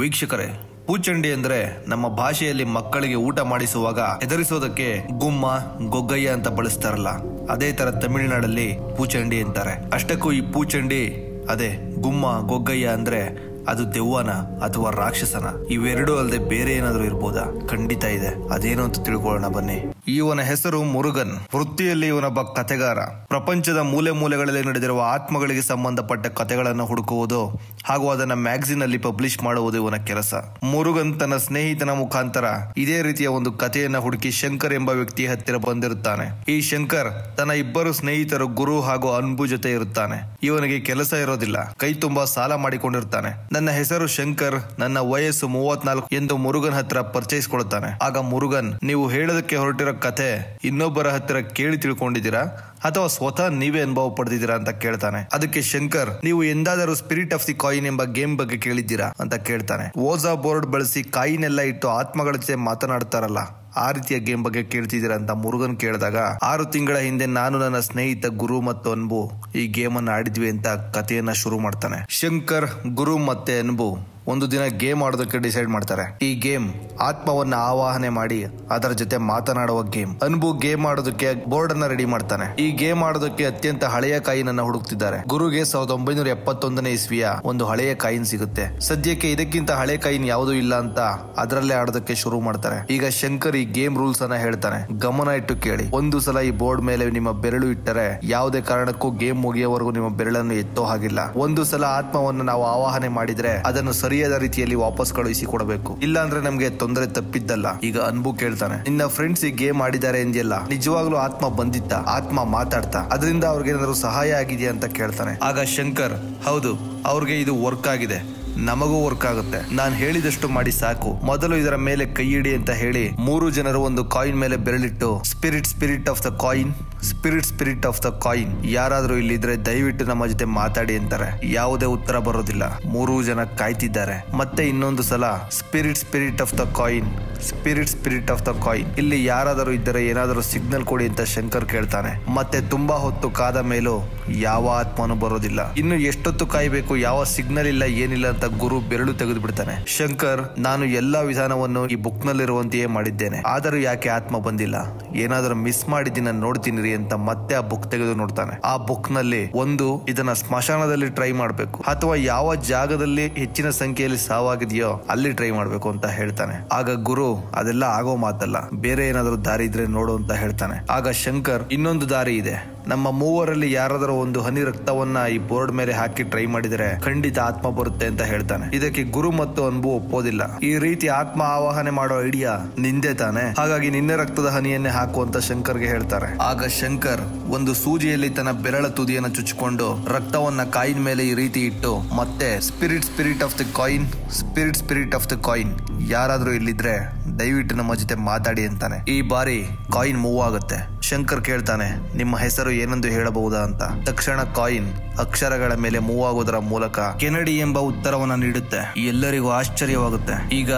ವೀಕ್ಷಕರೇ, ಪೂಚಂಡಿ ಅಂದ್ರೆ ನಮ್ಮ ಭಾಷೆಯಲ್ಲಿ ಮಕ್ಕಳಿಗೆ ಊಟ ಮಾಡಿಸುವಾಗ ಹೆದರಿಸೋದಕ್ಕೆ ಗುಮ್ಮ ಗೊಗ್ಗಯ್ಯ ಅಂತ ಬಳಸ್ತಾರಲ್ಲ, ಅದೇ ತರ ತಮಿಳುನಾಡಲ್ಲಿ ಪೂಚಂಡಿ ಅಂತಾರೆ. ಅಷ್ಟಕ್ಕೂ ಈ ಪೂಚಂಡಿ ಅದೇ ಗುಮ್ಮ ಗೊಗ್ಗಯ್ಯ ಅಂದ್ರೆ ಅದು ದೆವ್ವನ ಅಥವಾ ರಾಕ್ಷಸನ? ಇವೆರಡೂ ಅಲ್ಲದೆ ಬೇರೆ ಏನಾದ್ರೂ ಇರ್ಬೋದಾ? ಖಂಡಿತ ಇದೆ. ಅದೇನು ಅಂತ ತಿಳ್ಕೊಳ್ಳೋಣ ಬನ್ನಿ. ಇವನ ಹೆಸರು ಮುರುಗನ್. ವೃತ್ತಿಯಲ್ಲಿ ಇವನೊಬ್ಬ ಕಥೆಗಾರ. ಪ್ರಪಂಚದ ಮೂಲೆ ಮೂಲೆಗಳಲ್ಲಿ ನಡೆದಿರುವ ಆತ್ಮಗಳಿಗೆ ಸಂಬಂಧಪಟ್ಟ ಕಥೆಗಳನ್ನು ಹುಡುಕುವುದು ಹಾಗೂ ಅದನ್ನ ಮ್ಯಾಗಝಿನ್ ಅಲ್ಲಿ ಪಬ್ಲಿಷ್ ಮಾಡುವುದು ಇವನ ಕೆಲಸ. ಮುರುಗನ್ ತನ್ನ ಸ್ನೇಹಿತನ ಮುಖಾಂತರ ಇದೇ ರೀತಿಯ ಒಂದು ಕಥೆಯನ್ನ ಹುಡುಕಿ ಶಂಕರ್ ಎಂಬ ವ್ಯಕ್ತಿಯ ಹತ್ತಿರ ಬಂದಿರುತ್ತಾನೆ. ಈ ಶಂಕರ್ ತನ್ನ ಇಬ್ಬರು ಸ್ನೇಹಿತರು ಗುರು ಹಾಗೂ ಅನ್ಬು ಜೊತೆ ಇರುತ್ತಾನೆ. ಇವನಿಗೆ ಕೆಲಸ ಇರೋದಿಲ್ಲ, ಕೈ ತುಂಬಾ ಸಾಲ ಮಾಡಿಕೊಂಡಿರ್ತಾನೆ. ನನ್ನ ಹೆಸರು ಶಂಕರ್, ನನ್ನ ವಯಸ್ಸು 34 ಎಂದು ಮುರುಗನ್ ಹತ್ರ ಪರಿಚಯಿಸಿಕೊಳ್ತಾನೆ. ಆಗ ಮುರುಗನ್, ನೀವು ಹೇಳೋದಕ್ಕೆ ಹೊರಟಿರೋ ಕಥೆ ಇನ್ನೊಬ್ಬರ ಹತ್ತಿರ ಕೇಳಿ ತಿಳ್ಕೊಂಡಿದ್ದೀರಾ ಅಥವಾ ಸ್ವತಃ ನೀವೇ ಅನುಭವ ಪಡೆದಿದ್ದೀರಾ ಅಂತ ಕೇಳ್ತಾನೆ. ಅದಕ್ಕೆ ಶಂಕರ್, ನೀವು ಎಂದಾದರೂ ಸ್ಪಿರಿಟ್ ಆಫ್ ದಿ ಕಾಯಿನ್ ಎಂಬ ಗೇಮ್ ಬಗ್ಗೆ ಕೇಳಿದ್ದೀರಾ ಅಂತ ಕೇಳ್ತಾನೆ. ಓಜಾ ಬೋರ್ಡ್ ಬಳಸಿ ಕಾಯಿನ್ ಎಲ್ಲ ಇಟ್ಟು ಆತ್ಮಗಳ ಜೊತೆ ಮಾತನಾಡ್ತಾರಲ್ಲ, ಆ ರೀತಿಯ ಗೇಮ್ ಬಗ್ಗೆ ಕೇಳ್ತಿದ್ದೀರಾ ಅಂತ ಮುರುಗನ್ ಕೇಳಿದಾಗ, 6 ತಿಂಗಳ ಹಿಂದೆ ನಾನು ನನ್ನ ಸ್ನೇಹಿತ ಗುರು ಮತ್ತು ಅನ್ಬು ಈ ಗೇಮ್ ಅನ್ನು ಆಡಿದ್ವಿ ಅಂತ ಕಥೆಯನ್ನ ಶುರು ಮಾಡ್ತಾನೆ. ಶಂಕರ್, ಗುರು ಮತ್ತೆ ಅನ್ಬು ಒಂದು ದಿನ ಗೇಮ್ ಆಡೋದಕ್ಕೆ ಡಿಸೈಡ್ ಮಾಡ್ತಾರೆ. ಈ ಗೇಮ್ ಆತ್ಮವನ್ನ ಆವಾಹನೆ ಮಾಡಿ ಅದರ ಜೊತೆ ಮಾತನಾಡುವ ಗೇಮ್. ಅನ್ಬು ಗೇಮ್ ಆಡೋದಕ್ಕೆ ಬೋರ್ಡ್ ಅನ್ನ ರೆಡಿ ಮಾಡ್ತಾನೆ. ಈ ಗೇಮ್ ಆಡೋದಕ್ಕೆ ಅತ್ಯಂತ ಹಳೆಯ ಕಾಯಿನ್ ಅನ್ನ ಹುಡುಕ್ತಿದ್ದಾರೆ. ಗುರುಗೆ 1971ನೇ ಇಸ್ವಿಯ ಒಂದು ಹಳೆಯ ಕಾಯಿನ್ ಸಿಗುತ್ತೆ. ಸದ್ಯಕ್ಕೆ ಇದಕ್ಕಿಂತ ಹಳೆ ಕಾಯಿನ್ ಯಾವುದೂ ಇಲ್ಲ ಅಂತ ಅದರಲ್ಲೇ ಆಡೋದಕ್ಕೆ ಶುರು ಮಾಡ್ತಾರೆ. ಈಗ ಶಂಕರ್ ಈ ಗೇಮ್ ರೂಲ್ಸ್ ಅನ್ನ ಹೇಳ್ತಾನೆ. ಗಮನ ಇಟ್ಟು ಕೇಳಿ. ಒಂದು ಸಲ ಈ ಬೋರ್ಡ್ ಮೇಲೆ ನಿಮ್ಮ ಬೆರಳು ಇಟ್ಟರೆ ಯಾವುದೇ ಕಾರಣಕ್ಕೂ ಗೇಮ್ ಮುಗಿಯುವವರೆಗೂ ನಿಮ್ಮ ಬೆರಳನ್ನು ಎತ್ತೋ ಹಾಗಿಲ್ಲ. ಒಂದು ಸಲ ಆತ್ಮವನ್ನು ನಾವು ಆವಾಹನೆ ಮಾಡಿದ್ರೆ ಅದನ್ನು ಸರಿಯಾದ ರೀತಿಯಲ್ಲಿ ವಾಪಸ್ ಕಳುಹಿಸಿ ಕೊಡಬೇಕು, ಇಲ್ಲ ಅಂದ್ರೆ ನಮ್ಗೆ ತೊಂದರೆ ತಪ್ಪಿದ್ದಲ್ಲ. ಈಗ ಅನ್ಬು ಕೇಳ್ತಾನೆ, ನಿನ್ನ ಫ್ರೆಂಡ್ಸ್ ಈ ಗೇಮ್ ಆಡಿದ್ದಾರೆ ಎಂದಿಲ್ಲ, ನಿಜವಾಗ್ಲೂ ಆತ್ಮ ಬಂದಿತ್ತ? ಆತ್ಮ ಮಾತಾಡ್ತಾ? ಅದರಿಂದ ಅವ್ರಿಗೆ ಏನಾದ್ರು ಸಹಾಯ ಆಗಿದೆಯಾ ಅಂತ ಕೇಳ್ತಾನೆ. ಆಗ ಶಂಕರ್, ಹೌದು, ಅವ್ರಿಗೆ ಇದು ವರ್ಕ್ ಆಗಿದೆ, ನಮಗೂ ವರ್ಕ್ ಆಗುತ್ತೆ. ನಾನ್ ಹೇಳಿದಷ್ಟು ಮಾಡಿ ಸಾಕು. ಮೊದಲು ಇದರ ಮೇಲೆ ಕೈ ಇಡಿ ಅಂತ ಹೇಳಿ 3 ಜನರು ಒಂದು ಕಾಯಿನ್ ಮೇಲೆ ಬೆರಳಿಟ್ಟು spirit of the coin, spirit of the coin, ಯಾರಾದ್ರೂ ಇಲ್ಲಿದ್ರೆ ದಯವಿಟ್ಟು ನಮ್ಮ ಜೊತೆ ಮಾತಾಡಿ ಅಂತಾರೆ. ಯಾವುದೇ ಉತ್ತರ ಬರೋದಿಲ್ಲ. 3 ಜನ ಕಾಯ್ತಿದ್ದಾರೆ. ಮತ್ತೆ ಇನ್ನೊಂದು ಸಲ spirit of the coin, spirit of the coin, ಇಲ್ಲಿ ಯಾರಾದರೂ ಇದ್ದರೆ ಏನಾದರೂ ಸಿಗ್ನಲ್ ಕೊಡಿ ಅಂತ ಶಂಕರ್ ಕೇಳ್ತಾನೆ. ಮತ್ತೆ ತುಂಬಾ ಹೊತ್ತು ಕಾದ ಮೇಲೂ ಯಾವ ಆತ್ಮನೂ ಬರೋದಿಲ್ಲ. ಇನ್ನು ಎಷ್ಟೊತ್ತು ಕಾಯ್ಬೇಕು? ಯಾವ ಸಿಗ್ನಲ್ ಇಲ್ಲ, ಏನಿಲ್ಲ ಅಂತ ಗುರು ಬೆರಳು ತೆಗೆದು ಬಿಡ್ತಾನೆ. ಶಂಕರ್, ನಾನು ಎಲ್ಲಾ ವಿಧಾನವನ್ನು ಈ ಬುಕ್ ನಲ್ಲಿರುವಂತೆಯೇ ಮಾಡಿದ್ದೇನೆ, ಆದರೂ ಯಾಕೆ ಆತ್ಮ ಬಂದಿಲ್ಲ? ಏನಾದರೂ ಮಿಸ್ ಮಾಡಿದ್ದೀನ ನೋಡ್ತೀನಿ ಅಂತ ಮತ್ತೆ ಆ ಬುಕ್ ತೆಗೆದು ನೋಡ್ತಾನೆ. ಆ ಬುಕ್ ನಲ್ಲಿ ಒಂದು, ಇದನ್ನ ಸ್ಮಶಾನದಲ್ಲಿ ಟ್ರೈ ಮಾಡ್ಬೇಕು ಅಥವಾ ಯಾವ ಜಾಗದಲ್ಲಿ ಹೆಚ್ಚಿನ ಸಂಖ್ಯೆಯಲ್ಲಿ ಸಾವಾಗಿದೆಯೋ ಅಲ್ಲಿ ಟ್ರೈ ಮಾಡ್ಬೇಕು ಅಂತ ಹೇಳ್ತಾನೆ. ಆಗ ಗುರು, ಅದೆಲ್ಲ ಆಗೋ ಮಾತಲ್ಲ, ಬೇರೆ ಏನಾದರೂ ದಾರಿ ಇದ್ರೆ ನೋಡು ಅಂತ ಹೇಳ್ತಾನೆ. ಆಗ ಶಂಕರ್, ಇನ್ನೊಂದು ದಾರಿ ಇದೆ. ನಮ್ಮ 3ರಲ್ಲಿ ಯಾರಾದರೂ ಒಂದು ಹನಿ ರಕ್ತವನ್ನ ಈ ಬೋರ್ಡ್ ಮೇಲೆ ಹಾಕಿ ಟ್ರೈ ಮಾಡಿದರೆ ಖಂಡಿತ ಆತ್ಮ ಬರುತ್ತೆ ಅಂತ ಹೇಳ್ತಾನೆ. ಇದಕ್ಕೆ ಗುರು ಮತ್ತು ಅನ್ಬು ಒಪ್ಪೋದಿಲ್ಲ. ಈ ರೀತಿ ಆತ್ಮ ಆವಾಹನೆ ಮಾಡೋ ಐಡಿಯಾ ನಿಂದೆ ತಾನೆ, ಹಾಗಾಗಿ ನಿನ್ನೆ ರಕ್ತದ ಹನಿಯನ್ನೇ ಹಾಕು ಅಂತ ಶಂಕರ್ಗೆ ಹೇಳ್ತಾರೆ. ಆಗ ಶಂಕರ್ ಒಂದು ಸೂಜಿಯಲ್ಲಿ ತನ್ನ ಬೆರಳ ತುದಿಯನ್ನು ಚುಚ್ಚಿಕೊಂಡು ರಕ್ತವನ್ನ ಕಾಯಿನ್ ಮೇಲೆ ಈ ರೀತಿ ಇಟ್ಟು ಮತ್ತೆ spirit of the coin, spirit of the coin, ಯಾರಾದ್ರೂ ಇಲ್ಲಿದ್ರೆ ದಯವಿಟ್ಟು ನಮ್ಮ ಜೊತೆ ಮಾತಾಡಿ ಅಂತಾನೆ. ಈ ಬಾರಿ ಕಾಯಿನ್ ಮೂವ್ ಆಗುತ್ತೆ. ಶಂಕರ್ ಕೇಳ್ತಾನೆ, ನಿಮ್ಮ ಹೆಸರು ಏನೆಂದು ಹೇಳಬಹುದಾ ಅಂತ. ತಕ್ಷಣ ಕಾಯಿನ್ ಅಕ್ಷರಗಳ ಮೇಲೆ ಮೂವ್ ಆಗೋದರ ಮೂಲಕ ಕೆನಡಿ ಎಂಬ ಉತ್ತರವನ್ನ ನೀಡುತ್ತೆ. ಎಲ್ಲರಿಗೂ ಆಶ್ಚರ್ಯವಾಗುತ್ತೆ. ಈಗ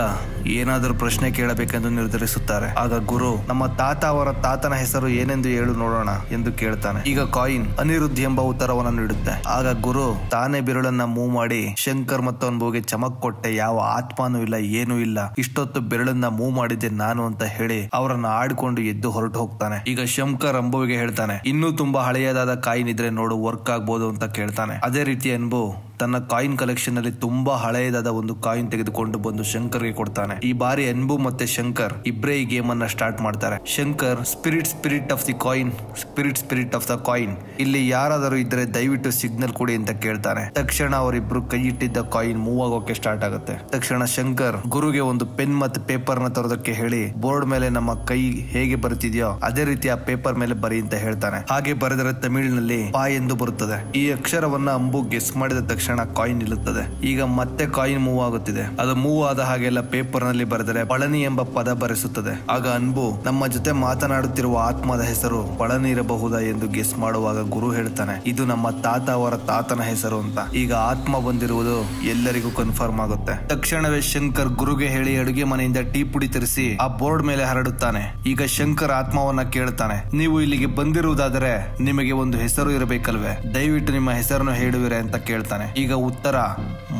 ಏನಾದರೂ ಪ್ರಶ್ನೆ ಕೇಳಬೇಕೆಂದು ನಿರ್ಧರಿಸುತ್ತಾರೆ. ಆಗ ಗುರು, ನಮ್ಮ ತಾತ ಅವರ ತಾತನ ಹೆಸರು ಏನೆಂದು ಹೇಳು ನೋಡೋಣ ಎಂದು ಕೇಳ್ತಾನೆ. ಈಗ ಕಾಯಿನ್ ಅನಿರುದ್ಧ್ ಎಂಬ ಉತ್ತರವನ್ನ ನೀಡುತ್ತೆ. ಆಗ ಗುರು ತಾನೇ ಬೆರಳನ್ನ ಮೂವ್ ಮಾಡಿ ಶಂಕರ್ ಮತ್ತು ಅನ್ಬುಗೆ ಚಮಕ್ ಕೊಟ್ಟೆ, ಯಾವ ಆತ್ಮನೂ ಇಲ್ಲ, ಏನೂ ಇಲ್ಲ, ಇಷ್ಟೊತ್ತು ಬೆರಳನ್ನ ಮೂವ್ ಮಾಡಿದ್ದೆ ನಾನು ಅಂತ ಹೇಳಿ ಅವರನ್ನ ಆಡ್ಕೊಂಡು ಎದ್ದು ಹೊರಟು ಹೋಗ್ತಾನೆ. ಈಗ ಶಂಕರ್ ಅನ್ಬುವಿಗೆ ಹೇಳ್ತಾನೆ, ಇನ್ನೂ ತುಂಬಾ ಹಳೆಯದಾದ ಕಾಯಿನ್ ಇದ್ರೆ ನೋಡು, ವರ್ಕ್ ಆಗ್ಬೋದು ಅಂತ ಕೇಳ್ತಾನೆ. ಅದೇ ರೀತಿ ಅನ್ಬು ತನ್ನ ಕಾಯಿನ್ ಕಲೆಕ್ಷನ್ ಅಲ್ಲಿ ತುಂಬಾ ಹಳೆಯದಾದ ಒಂದು ಕಾಯಿನ್ ತೆಗೆದುಕೊಂಡು ಬಂದು ಶಂಕರ್ಗೆ ಕೊಡ್ತಾನೆ. ಈ ಬಾರಿ ಅನ್ಬು ಮತ್ತೆ ಶಂಕರ್ ಇಬ್ಬರೇ ಈ ಗೇಮ್ ಅನ್ನ ಸ್ಟಾರ್ಟ್ ಮಾಡ್ತಾರೆ. Shankar spirit of the coin, spirit of the coin, ಇಲ್ಲಿ ಯಾರಾದರೂ ಇದ್ರೆ ದಯವಿಟ್ಟು ಸಿಗ್ನಲ್ ಕೊಡಿ ಅಂತ ಕೇಳ್ತಾನೆ. ತಕ್ಷಣ ಅವರಿಬ್ರು ಕೈ ಇಟ್ಟಿದ್ದ ಕಾಯಿನ್ ಮೂವ್ ಆಗೋಕೆ ಸ್ಟಾರ್ಟ್ ಆಗುತ್ತೆ. ತಕ್ಷಣ ಶಂಕರ್ ಗುರುಗೆ ಒಂದು ಪೆನ್ ಮತ್ತು ಪೇಪರ್ ನ ತರೋದಕ್ಕೆ ಹೇಳಿ, ಬೋರ್ಡ್ ಮೇಲೆ ನಮ್ಮ ಕೈ ಹೇಗೆ ಬರ್ತಿದ್ಯೋ ಅದೇ ರೀತಿ ಆ ಪೇಪರ್ ಮೇಲೆ ಬರಿ ಅಂತ ಹೇಳ್ತಾನೆ. ಹಾಗೆ ಬರೆದರೆ ತಮಿಳಿನಲ್ಲಿ ಪಾ ಎಂದು ಬರುತ್ತದೆ. ಈ ಅಕ್ಷರವನ್ನ ಅಂಬು ಗೆಸ್ ಮಾಡಿದ ತಕ್ಷಣ ಕಾಯಿನ್ ನಿಲ್ಲುತ್ತದೆ. ಈಗ ಮತ್ತೆ ಕಾಯಿನ್ ಮೂವ್ ಆಗುತ್ತಿದೆ. ಅದು ಮೂವ್ ಆದ ಹಾಗೆಲ್ಲ ಪೇಪರ್ ನಲ್ಲಿ ಬರೆದರೆ ಪಳನಿ ಎಂಬ ಪದ ಬರೆಸುತ್ತದೆ. ಆಗ ಅನ್ಬು ನಮ್ಮ ಜೊತೆ ಮಾತನಾಡುತ್ತಿರುವ ಆತ್ಮದ ಹೆಸರು ಪಳನಿ ಇರಬಹುದಾ ಎಂದು ಗೆಸ್ ಮಾಡುವಾಗ ಗುರು ಹೇಳ್ತಾನೆ, ಇದು ನಮ್ಮ ತಾತ ಅವರ ತಾತನ ಹೆಸರು ಅಂತ. ಈಗ ಆತ್ಮ ಬಂದಿರುವುದು ಎಲ್ಲರಿಗೂ ಕನ್ಫರ್ಮ್ ಆಗುತ್ತೆ. ತಕ್ಷಣವೇ ಶಂಕರ್ ಗುರುಗೆ ಹೇಳಿ ಅಡುಗೆ ಮನೆಯಿಂದ ಟೀ ಪುಡಿ ತರಿಸಿ ಆ ಬೋರ್ಡ್ ಮೇಲೆ ಹರಡುತ್ತಾನೆ. ಈಗ ಶಂಕರ್ ಆತ್ಮವನ್ನ ಕೇಳ್ತಾನೆ, ನೀವು ಇಲ್ಲಿಗೆ ಬಂದಿರುವುದಾದರೆ ನಿಮಗೆ ಒಂದು ಹೆಸರು ಇರಬೇಕಲ್ವೇ, ದಯವಿಟ್ಟು ನಿಮ್ಮ ಹೆಸರನ್ನು ಹೇಳುವಿರೆ ಅಂತ ಕೇಳ್ತಾನೆ. ಈಗ ಉತ್ತರ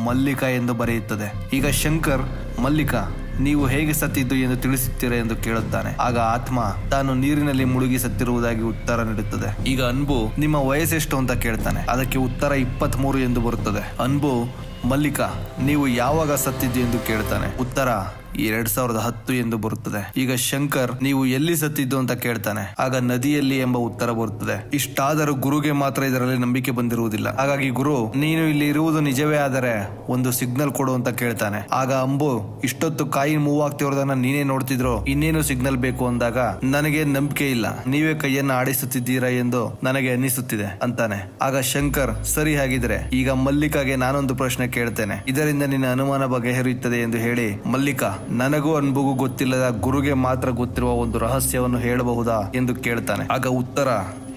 ಮಲ್ಲಿಕಾ ಎಂದು ಬರೆಯುತ್ತದೆ. ಈಗ ಶಂಕರ್ ಮಲ್ಲಿಕಾ ನೀವು ಹೇಗೆ ಸತ್ತಿದ್ದು ಎಂದು ತಿಳಿಸುತ್ತೀರಾ ಎಂದು ಕೇಳುತ್ತಾನೆ. ಆಗ ಆತ್ಮ ತಾನು ನೀರಿನಲ್ಲಿ ಮುಳುಗಿ ಸತ್ತಿರುವುದಾಗಿ ಉತ್ತರ ನೀಡುತ್ತದೆ. ಈಗ ಅನ್ಬು ನಿಮ್ಮ ವಯಸ್ಸೆಷ್ಟು ಅಂತ ಕೇಳ್ತಾನೆ. ಅದಕ್ಕೆ ಉತ್ತರ 23 ಎಂದು ಬರುತ್ತದೆ. ಅನ್ಬು ಮಲ್ಲಿಕಾ ನೀವು ಯಾವಾಗ ಸತ್ತಿದ್ದು ಎಂದು ಕೇಳ್ತಾನೆ. ಉತ್ತರ 2010 ಎಂದು ಬರುತ್ತದೆ. ಈಗ ಶಂಕರ್ ನೀವು ಎಲ್ಲಿ ಸತ್ತಿದ್ದು ಅಂತ ಕೇಳ್ತಾನೆ. ಆಗ ನದಿಯಲ್ಲಿ ಎಂಬ ಉತ್ತರ ಬರುತ್ತದೆ. ಇಷ್ಟಾದರೂ ಗುರುಗೆ ಮಾತ್ರ ಇದರಲ್ಲಿ ನಂಬಿಕೆ ಬಂದಿರುವುದಿಲ್ಲ. ಹಾಗಾಗಿ ಗುರು ನೀನು ಇಲ್ಲಿ ಇರುವುದು ನಿಜವೇ ಆದರೆ ಒಂದು ಸಿಗ್ನಲ್ ಕೊಡು ಅಂತ ಕೇಳ್ತಾನೆ. ಆಗ ಅಂಬು ಇಷ್ಟೊತ್ತು ಕಾಯಿನ್ ಮೂವ್ ಆಗ್ತಿರೋದನ್ನ ನೀನೇ ನೋಡ್ತಿದ್ರು, ಇನ್ನೇನು ಸಿಗ್ನಲ್ ಬೇಕು ಅಂದಾಗ ನನಗೆ ನಂಬಿಕೆ ಇಲ್ಲ, ನೀವೇ ಕೈಯನ್ನ ಆಡಿಸುತ್ತಿದ್ದೀರಾ ಎಂದು ನನಗೆ ಅನ್ನಿಸುತ್ತಿದೆ ಅಂತಾನೆ. ಆಗ ಶಂಕರ್ ಸರಿ ಹಾಗಿದ್ರೆ ಈಗ ಮಲ್ಲಿಕಾಗೆ ನಾನೊಂದು ಪ್ರಶ್ನೆ ಕೇಳ್ತೇನೆ, ಇದರಿಂದ ನಿನ್ನ ಅನುಮಾನ ಬಗೆಹರಿಯುತ್ತದೆ ಎಂದು ಹೇಳಿ ಮಲ್ಲಿಕಾ ನನಗೂ ಅನ್ಬುಗೂ ಗೊತ್ತಿಲ್ಲದ ಗುರುಗೆ ಮಾತ್ರ ಗೊತ್ತಿರುವ ಒಂದು ರಹಸ್ಯವನ್ನು ಹೇಳಬಹುದಾ ಎಂದು ಕೇಳ್ತಾನೆ. ಆಗ ಉತ್ತರ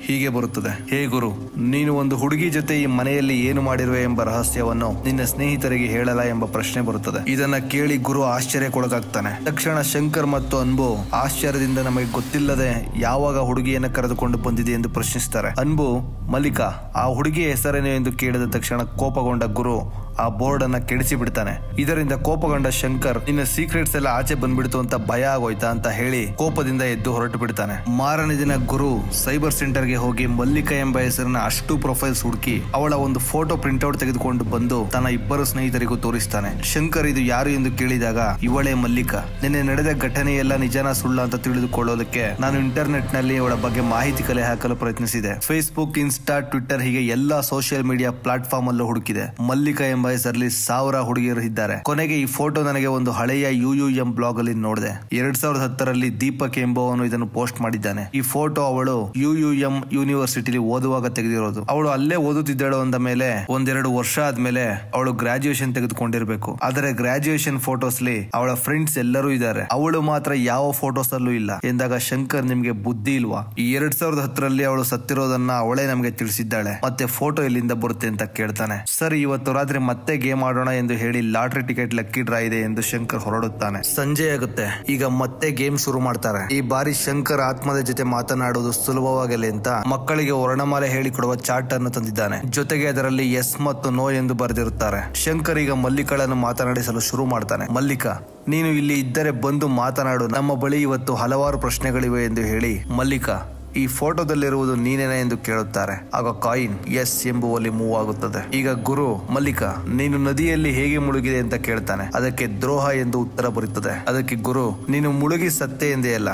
ಹೀಗೆ ಬರುತ್ತದೆ. ಹೇ ಗುರು, ನೀನು ಒಂದು ಹುಡುಗಿ ಜೊತೆ ಈ ಮನೆಯಲ್ಲಿ ಏನು ಮಾಡಿರುವೆ ಎಂಬ ರಹಸ್ಯವನ್ನು ನಿನ್ನ ಸ್ನೇಹಿತರಿಗೆ ಹೇಳಲ ಎಂಬ ಪ್ರಶ್ನೆ ಬರುತ್ತದೆ. ಇದನ್ನ ಕೇಳಿ ಗುರು ಆಶ್ಚರ್ಯಕ್ಕೊಳಗಾಗ್ತಾನೆ. ತಕ್ಷಣ ಶಂಕರ್ ಮತ್ತು ಅನ್ಬು ಆಶ್ಚರ್ಯದಿಂದ ನಮಗೆ ಗೊತ್ತಿಲ್ಲದೆ ಯಾವಾಗ ಹುಡುಗಿಯನ್ನ ಕರೆದುಕೊಂಡು ಬಂದಿದೆ ಎಂದು ಪ್ರಶ್ನಿಸ್ತಾರೆ. ಅನ್ಬು ಮಲ್ಲಿಕಾ ಆ ಹುಡುಗಿಯ ಹೆಸರೇನು ಎಂದು ಕೇಳಿದ ತಕ್ಷಣ ಕೋಪಗೊಂಡ ಗುರು ಆ ಬೋರ್ಡ್ ಅನ್ನ ಕೆಡಿಸಿ ಬಿಡ್ತಾನೆ. ಇದರಿಂದ ಕೋಪಗೊಂಡ ಶಂಕರ್ ನಿನ್ನ ಸೀಕ್ರೆಟ್ಸ್ ಎಲ್ಲ ಆಚೆ ಬಂದ್ಬಿಡ್ತು ಅಂತ ಭಯ ಆಗೋಯ್ತಾ ಅಂತ ಹೇಳಿ ಕೋಪದಿಂದ ಎದ್ದು ಹೊರಟು ಬಿಡ್ತಾನೆ. ಮಾರನೇ ದಿನ ಗುರು ಸೈಬರ್ ಸೆಂಟರ್ ಗೆ ಹೋಗಿ ಮಲ್ಲಿಕಾ ಎಂಬ ಹೆಸರಿನ ಅಷ್ಟು ಪ್ರೊಫೈಲ್ಸ್ ಹುಡುಕಿ ಅವಳ ಒಂದು ಫೋಟೋ ಪ್ರಿಂಟ್ಔಟ್ ತೆಗೆದುಕೊಂಡು ಬಂದು ತನ್ನ ಇಬ್ಬರು ಸ್ನೇಹಿತರಿಗೂ ತೋರಿಸ್ತಾನೆ. ಶಂಕರ್ ಇದು ಯಾರು ಎಂದು ಕೇಳಿದಾಗ ಇವಳೇ ಮಲ್ಲಿಕಾ, ನಿನ್ನೆ ನಡೆದ ಘಟನೆ ಎಲ್ಲ ನಿಜನ ಸುಳ್ಳ ಅಂತ ತಿಳಿದುಕೊಳ್ಳೋದಕ್ಕೆ ನಾನು ಇಂಟರ್ನೆಟ್ ನಲ್ಲಿ ಅವಳ ಬಗ್ಗೆ ಮಾಹಿತಿ ಕಲೆ ಹಾಕಲು ಪ್ರಯತ್ನಿಸಿದೆ. ಫೇಸ್ಬುಕ್, ಇನ್ಸ್ಟಾ, ಟ್ವಿಟರ್ ಹೀಗೆ ಎಲ್ಲಾ ಸೋಷಿಯಲ್ ಮೀಡಿಯಾ ಪ್ಲಾಟ್ಫಾರ್ಮ್ ಅಲ್ಲೂ ಹುಡುಕಿದೆ. ಮಲ್ಲಿಕಾ ಎಂಬ ಹೆಸರಲ್ಲಿ 1000 ಹುಡುಗಿಯರು ಇದ್ದಾರೆ. ಕೊನೆಗೆ ಈ ಫೋಟೋ ನನಗೆ ಒಂದು ಹಳೆಯ UUM ಬ್ಲಾಗ್ ಅಲ್ಲಿ ನೋಡಿದೆ. 2010ರಲ್ಲಿ ದೀಪಕ್ ಎಂಬುವನು ಇದನ್ನು ಪೋಸ್ಟ್ ಮಾಡಿದ್ದಾನೆ. ಈ ಫೋಟೋ ಅವಳು UUM ಯೂನಿವರ್ಸಿಟಿಲಿ ಓದುವಾಗ ತೆಗೆದಿರೋದು. ಅವಳು ಅಲ್ಲೇ ಓದುತ್ತಿದ್ದಳು ಅಂದ ಮೇಲೆ 1-2 ವರ್ಷ ಆದ್ಮೇಲೆ ಅವಳು ಗ್ರಾಜುಯೇಷನ್ ತೆಗೆದುಕೊಂಡಿರ್ಬೇಕು. ಆದರೆ ಗ್ರಾಜುಯೇಷನ್ ಫೋಟೋಸ್ ಲಿ ಅವಳ ಫ್ರೆಂಡ್ಸ್ ಎಲ್ಲರೂ ಇದ್ದಾರೆ, ಅವಳು ಮಾತ್ರ ಯಾವ ಫೋಟೋಸ್ ಅಲ್ಲೂ ಇಲ್ಲ ಎಂದಾಗ ಶಂಕರ್ ನಿಮ್ಗೆ ಬುದ್ಧಿ ಇಲ್ವಾ? ಈ 2010ರಲ್ಲಿ ಅವಳು ಸತ್ತಿರೋದನ್ನ ಅವಳೇ ನಮಗೆ ತಿಳಿಸಿದ್ದಾಳೆ, ಮತ್ತೆ ಫೋಟೋ ಎಲ್ಲಿಂದ ಬರುತ್ತೆ ಅಂತ ಕೇಳ್ತಾನೆ. ಸರಿ ಇವತ್ತು ರಾತ್ರಿ ಮತ್ತೆ ಗೇಮ್ ಆಡೋಣ ಎಂದು ಹೇಳಿ ಲಾಟ್ರಿ ಟಿಕೆಟ್ ಲಕ್ಕಿ ಡ್ರಾ ಇದೆ ಎಂದು ಶಂಕರ್ ಹೊರಡುತ್ತಾನೆ. ಸಂಜೆ ಆಗುತ್ತೆ. ಈಗ ಮತ್ತೆ ಗೇಮ್ ಶುರು ಮಾಡ್ತಾರೆ. ಈ ಬಾರಿ ಶಂಕರ್ ಆತ್ಮದ ಜೊತೆ ಮಾತನಾಡುವುದು ಸುಲಭವಾಗಲಿ ಅಂತ ಮಕ್ಕಳಿಗೆ ವರ್ಣಮಾಲೆ ಹೇಳಿಕೊಡುವ ಚಾರ್ಟ್ ಅನ್ನು ತಂದಿದ್ದಾನೆ. ಜೊತೆಗೆ ಅದರಲ್ಲಿ ಎಸ್ ಮತ್ತು ನೋ ಎಂದು ಬರೆದಿರುತ್ತಾರೆ. ಶಂಕರ್ ಈಗ ಮಲ್ಲಿಕಾಳನ್ನು ಮಾತನಾಡಿಸಲು ಶುರು ಮಾಡ್ತಾನೆ. ಮಲ್ಲಿಕಾ ನೀನು ಇಲ್ಲಿ ಇದ್ದರೆ ಬಂದು ಮಾತನಾಡು, ನಮ್ಮ ಬಳಿ ಇವತ್ತು ಹಲವಾರು ಪ್ರಶ್ನೆಗಳಿವೆ ಎಂದು ಹೇಳಿ ಮಲ್ಲಿಕಾ ಈ ಫೋಟೋದಲ್ಲಿರುವುದು ನೀನೇನ ಎಂದು ಕೇಳುತ್ತಾರೆ. ಆಗ ಕಾಯಿನ್ ಎಸ್ ಎಂಬುವಲ್ಲಿ ಮೂವ್ ಆಗುತ್ತದೆ. ಈಗ ಗುರು ಮಲ್ಲಿಕಾ ನೀನು ನದಿಯಲ್ಲಿ ಹೇಗೆ ಮುಳುಗಿದೆ ಅಂತ ಕೇಳ್ತಾನೆ. ಅದಕ್ಕೆ ದ್ರೋಹ ಎಂದು ಉತ್ತರ ಬರುತ್ತದೆ. ಅದಕ್ಕೆ ಗುರು ನೀನು ಮುಳುಗಿ ಸತ್ತೆ ಎಂದೇ ಅಲ್ಲ,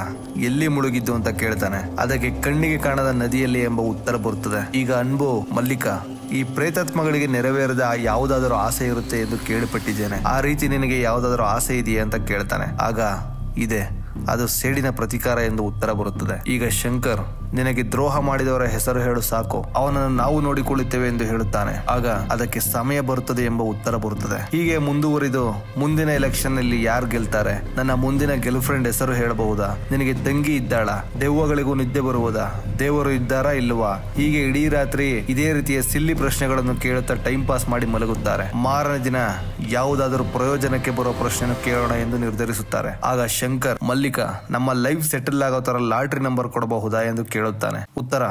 ಎಲ್ಲಿ ಮುಳುಗಿದ್ದು ಅಂತ ಕೇಳ್ತಾನೆ. ಅದಕ್ಕೆ ಕಣ್ಣಿಗೆ ಕಾಣದ ನದಿಯಲ್ಲಿ ಎಂಬ ಉತ್ತರ ಬರುತ್ತದೆ. ಈಗ ಅನ್ಬು ಮಲ್ಲಿಕಾ ಈ ಪ್ರೇತಾತ್ಮಗಳಿಗೆ ನೆರವೇರದ ಯಾವುದಾದರೂ ಆಸೆ ಇರುತ್ತೆ ಎಂದು ಕೇಳಿಪಟ್ಟಿದ್ದೇನೆ, ಆ ರೀತಿ ನಿನಗೆ ಯಾವುದಾದರೂ ಆಸೆ ಇದೆಯಾ ಅಂತ ಕೇಳ್ತಾನೆ. ಆಗ ಇದೆ, ಅದು ಸೇಡಿನ ಪ್ರತಿಕಾರ ಎಂದು ಉತ್ತರ ಬರುತ್ತದೆ. ಈಗ ಶಂಕರ್ ನಿನಗೆ ದ್ರೋಹ ಮಾಡಿದವರ ಹೆಸರು ಹೇಳು ಸಾಕು, ಅವನನ್ನು ನಾವು ನೋಡಿಕೊಳ್ಳುತ್ತೇವೆ ಎಂದು ಹೇಳುತ್ತಾನೆ. ಆಗ ಅದಕ್ಕೆ ಸಮಯ ಬರುತ್ತದೆ ಎಂಬ ಉತ್ತರ ಬರುತ್ತದೆ. ಹೀಗೆ ಮುಂದುವರಿದು ಮುಂದಿನ ಎಲೆಕ್ಷನ್ ನಲ್ಲಿ ಯಾರು ಗೆಲ್ತಾರೆ, ನನ್ನ ಮುಂದಿನ ಗರ್ಲ್ ಫ್ರೆಂಡ್ ಹೆಸರು ಹೇಳಬಹುದಾ, ನಿನಗೆ ತಂಗಿ ಇದ್ದಾಳ, ದೆವ್ವಗಳಿಗೂ ನಿದ್ದೆ ಬರುವುದಾ, ದೇವರು ಇದ್ದಾರಾ ಇಲ್ವಾ, ಹೀಗೆ ಇಡೀ ರಾತ್ರಿ ಇದೇ ರೀತಿಯ ಸಿಲ್ಲಿ ಪ್ರಶ್ನೆಗಳನ್ನು ಕೇಳುತ್ತಾ ಟೈಮ್ ಪಾಸ್ ಮಾಡಿ ಮಲಗುತ್ತಾರೆ. ಮಾರನೇ ದಿನ ಯಾವುದಾದರೂ ಪ್ರಯೋಜನಕ್ಕೆ ಬರುವ ಪ್ರಶ್ನೆಯನ್ನು ಕೇಳೋಣ ಎಂದು ನಿರ್ಧರಿಸುತ್ತಾರೆ. ಆಗ ಶಂಕರ್ ಮಲ್ಲಿಕಾ ನಮ್ಮ ಲೈಫ್ ಸೆಟಲ್ ಆಗೋ ತರ ಲಾಟ್ರಿ ನಂಬರ್ ಕೊಡಬಹುದಾ ಎಂದು ಕೇಳುತ್ತಾನೆ. ಉತ್ತರ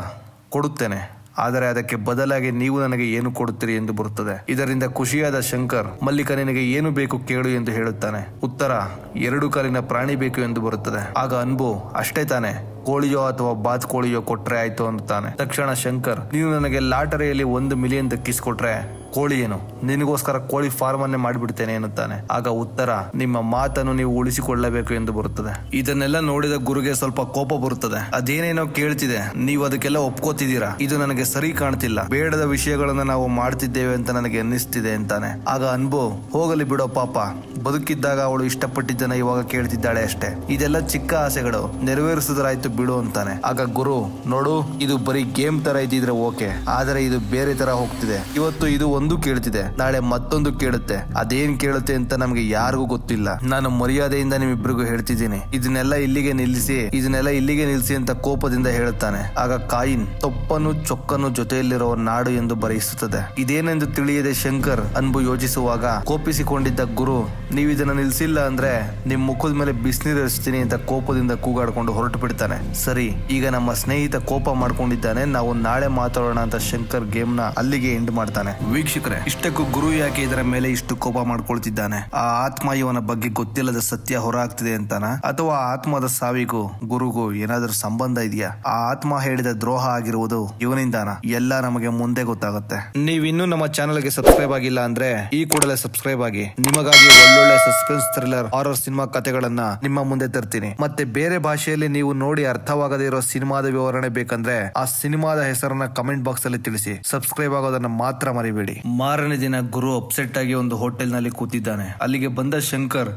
ಕೊಡುತ್ತೇನೆ, ಆದರೆ ಅದಕ್ಕೆ ಬದಲಾಗಿ ನೀವು ನನಗೆ ಏನು ಕೊಡುತ್ತೀರಿ ಎಂದು ಬರುತ್ತದೆ. ಇದರಿಂದ ಖುಷಿಯಾದ ಶಂಕರ್ ಮಲ್ಲಿಕಾ ನಿನಗೆ ಏನು ಬೇಕು ಕೇಳು ಎಂದು ಹೇಳುತ್ತಾನೆ. ಉತ್ತರ 2 ಕಾಲಿನ ಪ್ರಾಣಿ ಬೇಕು ಎಂದು ಬರುತ್ತದೆ. ಆಗ ಅನ್ಬು ಅಷ್ಟೇ ತಾನೆ, ಕೋಳಿಯೋ ಅಥವಾ ಬಾತ್ ಕೋಳಿಯೋ ಕೊಟ್ರೆ ಆಯ್ತು ಅನ್ನುತ್ತಾನೆ. ತಕ್ಷಣ ಶಂಕರ್ ನೀನು ನನಗೆ ಲಾಟರಿಯಲ್ಲಿ 1 ಮಿಲಿಯನ್ ದಕ್ಕಿಸಿಕೊಟ್ರೆ ಕೋಳಿ ಏನು, ನಿನಗೋಸ್ಕರ ಕೋಳಿ ಫಾರ್ಮ್ ಅನ್ನೇ ಮಾಡಿಬಿಡ್ತೇನೆ ಎನ್ನುತ್ತಾನೆ. ಆಗ ಉತ್ತರ ನಿಮ್ಮ ಮಾತನ್ನು ನೀವು ಉಳಿಸಿಕೊಳ್ಳಬೇಕು ಎಂದು ಬರುತ್ತದೆ. ಇದನ್ನೆಲ್ಲ ನೋಡಿದ ಗುರುಗೆ ಸ್ವಲ್ಪ ಕೋಪ ಬರುತ್ತದೆ. ಅದೇನೇನೋ ಕೇಳ್ತಿದೆ, ನೀವು ಅದಕ್ಕೆಲ್ಲ ಒಪ್ಕೋತಿದ್ದೀರಾ, ಇದು ನನಗೆ ಸರಿ ಕಾಣ್ತಿಲ್ಲ, ಬೇಡದ ವಿಷಯಗಳನ್ನ ನಾವು ಮಾಡ್ತಿದ್ದೇವೆ ಅಂತ ನನಗೆ ಅನ್ನಿಸ್ತಿದೆ ಅಂತಾನೆ. ಆಗ ಅನ್ಬು ಹೋಗಲಿ ಬಿಡೋ ಪಾಪ, ಬದುಕಿದ್ದಾಗ ಅವಳು ಇಷ್ಟಪಟ್ಟಿದ್ದನ್ನ ಇವಾಗ ಕೇಳ್ತಿದ್ದಾಳೆ ಅಷ್ಟೇ, ಇದೆಲ್ಲ ಚಿಕ್ಕ ಆಸೆಗಳು, ನೆರವೇರಿಸಿದ್ರಾಯ್ತು ಬಿಡು ಅಂತಾನೆ. ಆಗ ಗುರು ನೋಡು ಇದು ಬರೀ ಗೇಮ್ ತರ ಇದ್ದಿದ್ರೆ ಓಕೆ, ಆದರೆ ಇದು ಬೇರೆ ತರ ಹೋಗ್ತಿದೆ. ಇವತ್ತು ಇದು ಒಂದು ಕೇಳ್ತಿದೆ, ನಾಳೆ ಮತ್ತೊಂದು ಕೇಳುತ್ತೆ, ಅದೇನ್ ಕೇಳುತ್ತೆ ಅಂತ ನಮ್ಗೆ ಯಾರಿಗೂ ಗೊತ್ತಿಲ್ಲ. ನಾನು ಮರ್ಯಾದೆಯಿಂದ ನಿಮ್ಮಿಬ್ಬರಿಗೂ ಹೇಳ್ತಿದ್ದೀನಿ, ಇದನ್ನೆಲ್ಲ ಇಲ್ಲಿಗೆ ನಿಲ್ಲಿಸಿ ಅಂತ ಕೋಪದಿಂದ ಹೇಳುತ್ತಾನೆ. ಆಗ ಕಾಯಿನ್ ತೊಪ್ಪನು ಚೊಕ್ಕನು ಜೊತೆಯಲ್ಲಿರುವ ನಾಡು ಎಂದು ಬರೆಯಿಸುತ್ತದೆ. ಇದೇನೆಂದು ತಿಳಿಯದೆ ಶಂಕರ್ ಅನ್ಬು ಯೋಚಿಸುವಾಗ ಕೋಪಿಸಿಕೊಂಡಿದ್ದ ಗುರು ನೀವ್ ಇದನ್ನ ನಿಲ್ಸಿಲ್ಲ ಅಂದ್ರೆ ನಿಮ್ ಮುಖದ ಮೇಲೆ ಬಿಸಿನೀರು ಹರಿಸ್ತೀನಿ ಅಂತ ಕೋಪದಿಂದ ಕೂಗಾಡ್ಕೊಂಡು ಹೊರಟು ಬಿಡ್ತಾನೆ. ಸರಿ, ಈಗ ನಮ್ಮ ಸ್ನೇಹಿತ ಕೋಪ ಮಾಡ್ಕೊಂಡಿದ್ದಾನೆ, ನಾವು ನಾಳೆ ಮಾತಾಡೋಣ ಅಂತ ಶಂಕರ್ ಗೇಮ್ ನ ಅಲ್ಲಿಗೆ ಎಂಡ್ ಮಾಡ್ತಾನೆ. ವೀಕ್ಷಕರೇ, ಇಷ್ಟಕ್ಕೂ ಗುರು ಯಾಕೆ ಇದರ ಮೇಲೆ ಇಷ್ಟು ಕೋಪ ಮಾಡ್ಕೊಳ್ತಿದ್ದಾನೆ? ಆ ಆತ್ಮ ಇವನ ಬಗ್ಗೆ ಗೊತ್ತಿಲ್ಲದ ಸತ್ಯ ಹೊರ ಆಗ್ತಿದೆ ಅಂತಾನ, ಅಥವಾ ಆತ್ಮದ ಸಾವಿಗೂ ಗುರುಗೂ ಏನಾದ್ರೂ ಸಂಬಂಧ ಇದೆಯಾ? ಆ ಆತ್ಮ ಹೇಳಿದ ದ್ರೋಹ ಆಗಿರುವುದು ಇವನಿಂದಾನ? ಎಲ್ಲ ನಮಗೆ ಮುಂದೆ ಗೊತ್ತಾಗುತ್ತೆ. ನೀವಿನ್ನೂ ನಮ್ಮ ಚಾನೆಲ್ಗೆ ಸಬ್ಸ್ಕ್ರೈಬ್ ಆಗಿಲ್ಲ ಅಂದ್ರೆ ಈ ಕೂಡಲೇ ಸಬ್ಸ್ಕ್ರೈಬ್ ಆಗಿ. ನಿಮಗಾಗಿ ಒಳ್ಳೊಳ್ಳೆ ಸಸ್ಪೆನ್ಸ್ ಥ್ರಿಲ್ಲರ್ ಹಾರರ್ ಸಿನಿಮಾ ಕಥೆಗಳನ್ನ ನಿಮ್ಮ ಮುಂದೆ ತರ್ತೀನಿ. ಮತ್ತೆ ಬೇರೆ ಭಾಷೆಯಲ್ಲಿ ನೀವು ನೋಡಿ ಅರ್ಥವಾಗದೇ ಇರೋ ಸಿನಿಮಾದ ವಿವರಣೆ ಬೇಕಂದ್ರೆ ಆ ಸಿನಿಮಾದ ಹೆಸರನ್ನ ಕಮೆಂಟ್ ಬಾಕ್ಸ್ ಅಲ್ಲಿ ತಿಳಿಸಿ. ಸಬ್ಸ್ಕ್ರೈಬ್ ಆಗೋದನ್ನ ಮಾತ್ರ ಮರಿಬೇಡಿ. ಮಾರನೇ ದಿನ ಗುರು ಅಪ್ಸೆಟ್ ಆಗಿ ಒಂದು ಹೋಟೆಲ್ ನಲ್ಲಿ ಕೂತಿದ್ದಾನೆ. ಅಲ್ಲಿಗೆ ಬಂದ ಶಂಕರ್,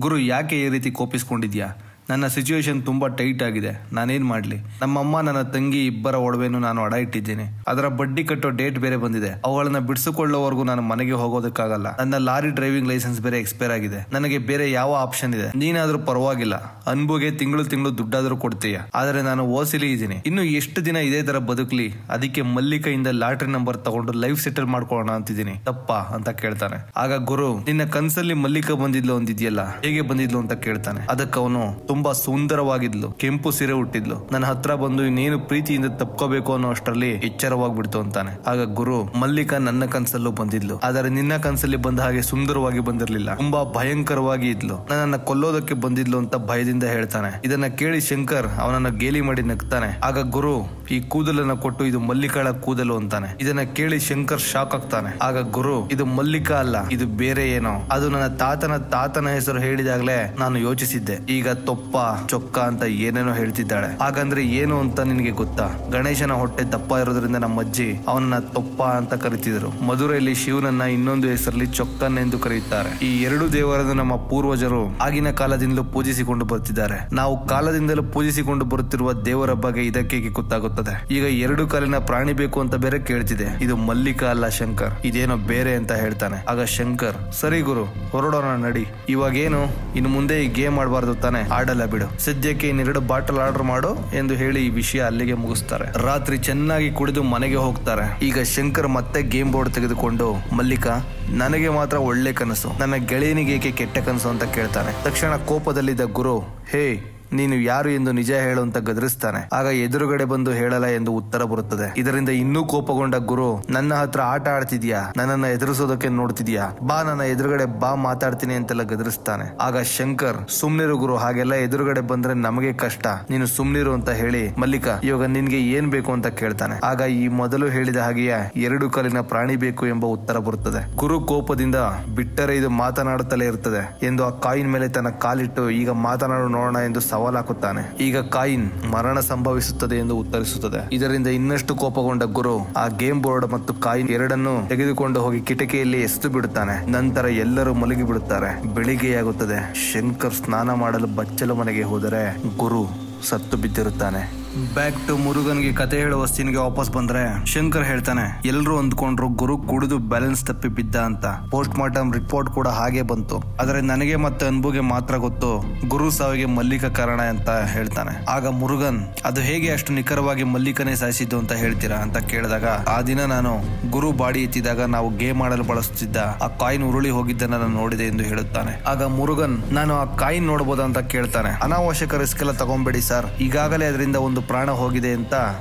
ಗುರು ಯಾಕೆ ಈ ರೀತಿ ಕೋಪಿಸ್ಕೊಂಡಿದ್ಯಾ? ನನ್ನ ಸಿಚುವೇಶನ್ ತುಂಬಾ ಟೈಟ್ ಆಗಿದೆ, ನಾನೇನ್ ಮಾಡ್ಲಿ? ನಮ್ಮಮ್ಮ ನನ್ನ ತಂಗಿ ಇಬ್ಬರ ಒಡವೆನು ನಾನು ಅಡ ಇಟ್ಟಿದ್ದೀನಿ. ಅದರ ಬಡ್ಡಿ ಕಟ್ಟೋ ಡೇಟ್ ಬೇರೆ ಬಂದಿದೆ. ಅವುಗಳನ್ನ ಬಿಡಿಸಿಕೊಳ್ಳೋವರೆಗೂ ನಾನು ಮನೆಗೆ ಹೋಗೋದಕ್ಕಾಗಲ್ಲ. ನನ್ನ ಲಾರಿ ಡ್ರೈವಿಂಗ್ ಲೈಸೆನ್ಸ್ ಬೇರೆ ಎಕ್ಸ್ಪೈರ್ ಆಗಿದೆ. ನನಗೆ ಬೇರೆ ಯಾವ ಆಪ್ಷನ್ ಇದೆ? ನೀನಾದ್ರೂ ಪರವಾಗಿಲ್ಲ, ಅನ್ಬುಗೆ ತಿಂಗಳು ದುಡ್ಡಾದ್ರೂ ಕೊಡ್ತೀಯ, ಆದ್ರೆ ನಾನು ಓಸಿಲಿ ಇದ್ದೀನಿ. ಇನ್ನು ಎಷ್ಟು ದಿನ ಇದೇ ತರ ಬದುಕ್ಲಿ? ಅದಕ್ಕೆ ಮಲ್ಲಿಕೆಯಿಂದ ಲಾಟ್ರಿ ನಂಬರ್ ತಗೊಂಡು ಲೈಫ್ ಸೆಟಲ್ ಮಾಡ್ಕೊಳ್ಳೋಣ ಅಂತಿದ್ದೀನಿ. ತಪ್ಪಾ ಅಂತ ಕೇಳ್ತಾನೆ. ಆಗ ಗುರು, ನಿನ್ನ ಕನ್ಸಲ್ಲಿ ಮಲ್ಲಿಕಾ ಬಂದಿದ್ಲು ಅಂದಿದ್ಯಲ್ಲ, ಹೇಗೆ ಬಂದಿದ್ಲು ಅಂತ ಕೇಳ್ತಾನೆ. ಅದಕ್ಕೆ ಅವನು, ತುಂಬಾ ಸುಂದರವಾಗಿದ್ಲು, ಕೆಂಪು ಸೀರೆ ಹುಟ್ಟಿದ್ಲು, ನನ್ನ ಹತ್ರ ಬಂದು ಇನ್ನೇನು ಪ್ರೀತಿಯಿಂದ ತಪ್ಕೋಬೇಕು ಅನ್ನೋ ಅಷ್ಟರಲ್ಲಿ ಎಚ್ಚರವಾಗ್ಬಿಡ್ತು ಅಂತಾನೆ. ಆಗ ಗುರು, ಮಲ್ಲಿಕಾ ನನ್ನ ಕನ್ಸಲ್ಲೂ ಬಂದಿದ್ಲು, ಆದರೆ ನಿನ್ನ ಕನ್ಸಲ್ಲಿ ಬಂದ ಹಾಗೆ ಸುಂದರವಾಗಿ ಬಂದಿರ್ಲಿಲ್ಲ, ತುಂಬಾ ಭಯಂಕರವಾಗಿ ಇದ್ಲು, ನನ್ನನ್ನ ಕೊಲ್ಲೋದಕ್ಕೆ ಬಂದಿದ್ಲು ಅಂತ ಭಯದಿಂದ ಹೇಳ್ತಾನೆ. ಇದನ್ನ ಕೇಳಿ ಶಂಕರ್ ಅವನನ್ನ ಗೇಲಿ ಮಾಡಿ ನಗ್ತಾನೆ. ಆಗ ಗುರು ಈ ಕೂದಲನ್ನ ಕೊಟ್ಟು ಇದು ಮಲ್ಲಿಕಾಳ ಕೂದಲು ಅಂತಾನೆ. ಇದನ್ನ ಕೇಳಿ ಶಂಕರ್ ಶಾಕ್ ಆಗ್ತಾನೆ. ಆಗ ಗುರು, ಇದು ಮಲ್ಲಿಕಾ ಅಲ್ಲ, ಇದು ಬೇರೆ ಏನೋ. ಅದು ನನ್ನ ತಾತನ ಹೆಸರು ಹೇಳಿದಾಗ್ಲೇ ನಾನು ಯೋಚಿಸಿದ್ದೆ. ಈಗ ತೊಪ್ಪ ಚೊಕ್ಕ ಅಂತ ಏನೇನೋ ಹೇಳ್ತಿದ್ದಾಳೆ. ಹಾಗಂದ್ರೆ ಏನು ಅಂತ ನಿನಗೆ ಗೊತ್ತಾ? ಗಣೇಶನ ಹೊಟ್ಟೆ ದಪ್ಪ ಇರೋದ್ರಿಂದ ನಮ್ಮ ಅಜ್ಜಿ ಅವನನ್ನ ತೊಪ್ಪ ಅಂತ ಕರೀತಿದ್ರು. ಮಧುರೆಯಲ್ಲಿ ಶಿವನನ್ನ ಇನ್ನೊಂದು ಹೆಸರಲ್ಲಿ ಚೊಕ್ಕನ್ ಎಂದು ಕರೆಯುತ್ತಾರೆ. ಈ ಎರಡು ದೇವರನ್ನು ನಮ್ಮ ಪೂರ್ವಜರು ಆಗಿನ ಕಾಲದಿಂದಲೂ ಪೂಜಿಸಿಕೊಂಡು ಬರ್ತಿದ್ದಾರೆ. ನಾವು ಕಾಲದಿಂದಲೂ ಪೂಜಿಸಿಕೊಂಡು ಬರುತ್ತಿರುವ ದೇವರ ಬಗ್ಗೆ ಇದಕ್ಕೆ ಗೊತ್ತಾಗುತ್ತದೆ. ಈಗ ಎರಡು ಕಾಲಿನ ಪ್ರಾಣಿ ಬೇಕು ಅಂತ ಬೇರೆ ಕೇಳ್ತಿದೆ. ಇದು ಮಲ್ಲಿಕಾ ಅಲ್ಲ ಶಂಕರ್, ಇದೇನೋ ಬೇರೆ ಅಂತ ಹೇಳ್ತಾನೆ. ಆಗ ಶಂಕರ್, ಸರಿ ಗುರು, ಹೊರಡೋಣ ನಡಿ. ಇವಾಗೇನು, ಇನ್ನು ಮುಂದೆ ಈ ಗೇಮ್ ಆಡಬಾರ್ದು ತಾನೆ? ಆಡಲ್ಲ ಬಿಡು, ಸದ್ಯಕ್ಕೆ ಇನ್ನೆರಡು ಬಾಟಲ್ ಆರ್ಡರ್ ಮಾಡು ಎಂದು ಹೇಳಿ ಈ ವಿಷಯ ಅಲ್ಲಿಗೆ ಮುಗಿಸ್ತಾರೆ. ರಾತ್ರಿ ಚೆನ್ನಾಗಿ ಕುಡಿದು ಮನೆಗೆ ಹೋಗ್ತಾರೆ. ಈಗ ಶಂಕರ್ ಮತ್ತೆ ಗೇಮ್ ಬೋರ್ಡ್ ತೆಗೆದುಕೊಂಡು, ಮಲ್ಲಿಕಾ, ನನಗೆ ಮಾತ್ರ ಒಳ್ಳೆ ಕನಸು, ನನ್ನ ಗೆಳೆಯನಿಗೆ ಏಕೆ ಕೆಟ್ಟ ಕನಸು ಅಂತ ಕೇಳ್ತಾನೆ. ತಕ್ಷಣ ಕೋಪದಲ್ಲಿದ್ದ ಗುರು, ಹೇ ನೀನು ಯಾರು ಎಂದು ನಿಜ ಹೇಳು ಅಂತ ಗದರಿಸ್ತಾನೆ. ಆಗ ಎದುರುಗಡೆ ಬಂದು ಹೇಳಲ್ಲ ಎಂದು ಉತ್ತರ ಬರುತ್ತದೆ. ಇದರಿಂದ ಇನ್ನೂ ಕೋಪಗೊಂಡ ಗುರು, ನನ್ನ ಹತ್ರ ಆಟ ಆಡ್ತಿದ್ಯಾ? ನನ್ನನ್ನ ಎದುರಿಸೋದಕ್ಕೆ ನೋಡ್ತಿದ್ಯಾ? ಬಾ, ನನ್ನ ಎದುರುಗಡೆ ಬಾ, ಮಾತಾಡ್ತೀನಿ ಅಂತೆಲ್ಲ ಗದರಿಸ್ತಾನೆ. ಆಗ ಶಂಕರ್, ಸುಮ್ನಿರು ಗುರು, ಹಾಗೆಲ್ಲ ಎದುರುಗಡೆ ಬಂದ್ರೆ ನಮಗೆ ಕಷ್ಟ, ನೀನು ಸುಮ್ನಿರು ಅಂತ ಹೇಳಿ, ಮಲ್ಲಿಕಾ ಇವಾಗ ನಿನ್ಗೆ ಏನ್ ಬೇಕು ಅಂತ ಕೇಳ್ತಾನೆ. ಆಗ ಈ ಮೊದಲು ಹೇಳಿದ ಹಾಗೆಯೇ ಎರಡು ಕಾಲಿನ ಪ್ರಾಣಿ ಬೇಕು ಎಂಬ ಉತ್ತರ ಬರುತ್ತದೆ. ಗುರು ಕೋಪದಿಂದ, ಬಿಟ್ಟರೆ ಇದು ಮಾತನಾಡುತ್ತಲೇ ಇರ್ತದೆ ಎಂದು ಆ ಕಾಯಿನ್ ಮೇಲೆ ತನ್ನ ಕಾಲಿಟ್ಟು, ಈಗ ಮಾತನಾಡು ನೋಡೋಣ ಎಂದು ಸವಾಲಾಕುತ್ತಾನೆ. ಈಗ ಕಾಯಿನ್ ಮರಣ ಸಂಭವಿಸುತ್ತದೆ ಎಂದು ಉತ್ತರಿಸುತ್ತದೆ. ಇದರಿಂದ ಇನ್ನಷ್ಟು ಕೋಪಗೊಂಡ ಗುರು ಆ ಗೇಮ್ ಬೋರ್ಡ್ ಮತ್ತು ಕಾಯಿನ್ ಎರಡನ್ನು ತೆಗೆದುಕೊಂಡು ಹೋಗಿ ಕಿಟಕಿಯಲ್ಲಿ ಎಸೆದು ಬಿಡುತ್ತಾನೆ. ನಂತರ ಎಲ್ಲರೂ ಮಲಗಿ ಬಿಡುತ್ತಾರೆ. ಬೆಳಿಗ್ಗೆಯಾಗುತ್ತದೆ. ಶಂಕರ್ ಸ್ನಾನ ಮಾಡಲು ಬಚ್ಚಲು ಮನೆಗೆ ಹೋದರೆ ಗುರು ಸತ್ತು ಬಿದ್ದಿರುತ್ತಾನೆ. ಬ್ಯಾಕ್ ಟು ಮುರುಗನ್ಗೆ ಕತೆ ಹೇಳುವ ಸೀನ್ಗೆ ವಾಪಸ್ ಬಂದ್ರೆ ಶಂಕರ್ ಹೇಳ್ತಾನೆ, ಎಲ್ರು ಅಂದ್ಕೊಂಡ್ರು ಗುರು ಕುಡಿದು ಬ್ಯಾಲೆನ್ಸ್ ತಪ್ಪಿ ಬಿದ್ದ ಅಂತ. ಪೋಸ್ಟ್ ಮಾರ್ಟಮ್ ರಿಪೋರ್ಟ್ ಕೂಡ ಹಾಗೆ ಬಂತು. ಆದ್ರೆ ನನಗೆ ಮತ್ತೆ ಅನ್ಬುಗೆ ಮಾತ್ರ ಗೊತ್ತು ಗುರು ಸಾವಿಗೆ ಮಲ್ಲಿಕಾ ಕಾರಣ ಅಂತ ಹೇಳ್ತಾನೆ. ಆಗ ಮುರುಗನ್, ಅದು ಹೇಗೆ ಅಷ್ಟು ನಿಖರವಾಗಿ ಮಲ್ಲಿಕನೇ ಸಾಯಿಸಿದ್ದು ಅಂತ ಹೇಳ್ತೀರಾ ಅಂತ ಕೇಳಿದಾಗ, ಆ ದಿನ ನಾನು ಗುರು ಬಾಡಿ ಎತ್ತಿದಾಗ ನಾವು ಗೇಮ್ ಆಡಲು ಬಳಸುತ್ತಿದ್ದ ಆ ಕಾಯಿನ್ ಉರುಳಿ ಹೋಗಿದ್ದನ್ನ ನಾನು ನೋಡಿದೆ ಎಂದು ಹೇಳುತ್ತಾನೆ. ಆಗ ಮುರುಗನ್, ನಾನು ಆ ಕಾಯಿನ್ ನೋಡಬಹುದಾ ಅಂತ ಕೇಳ್ತಾನೆ. ಅನಾವಶ್ಯಕ ರಿಸ್ಕ್ ಎಲ್ಲ ತಗೊಂಬೇಡಿ ಸರ್, ಈಗಾಗಲೇ ಅದರಿಂದ ಒಂದು ಪ್ರಾಣ ಹೋಗಿದೆ ಅಂತ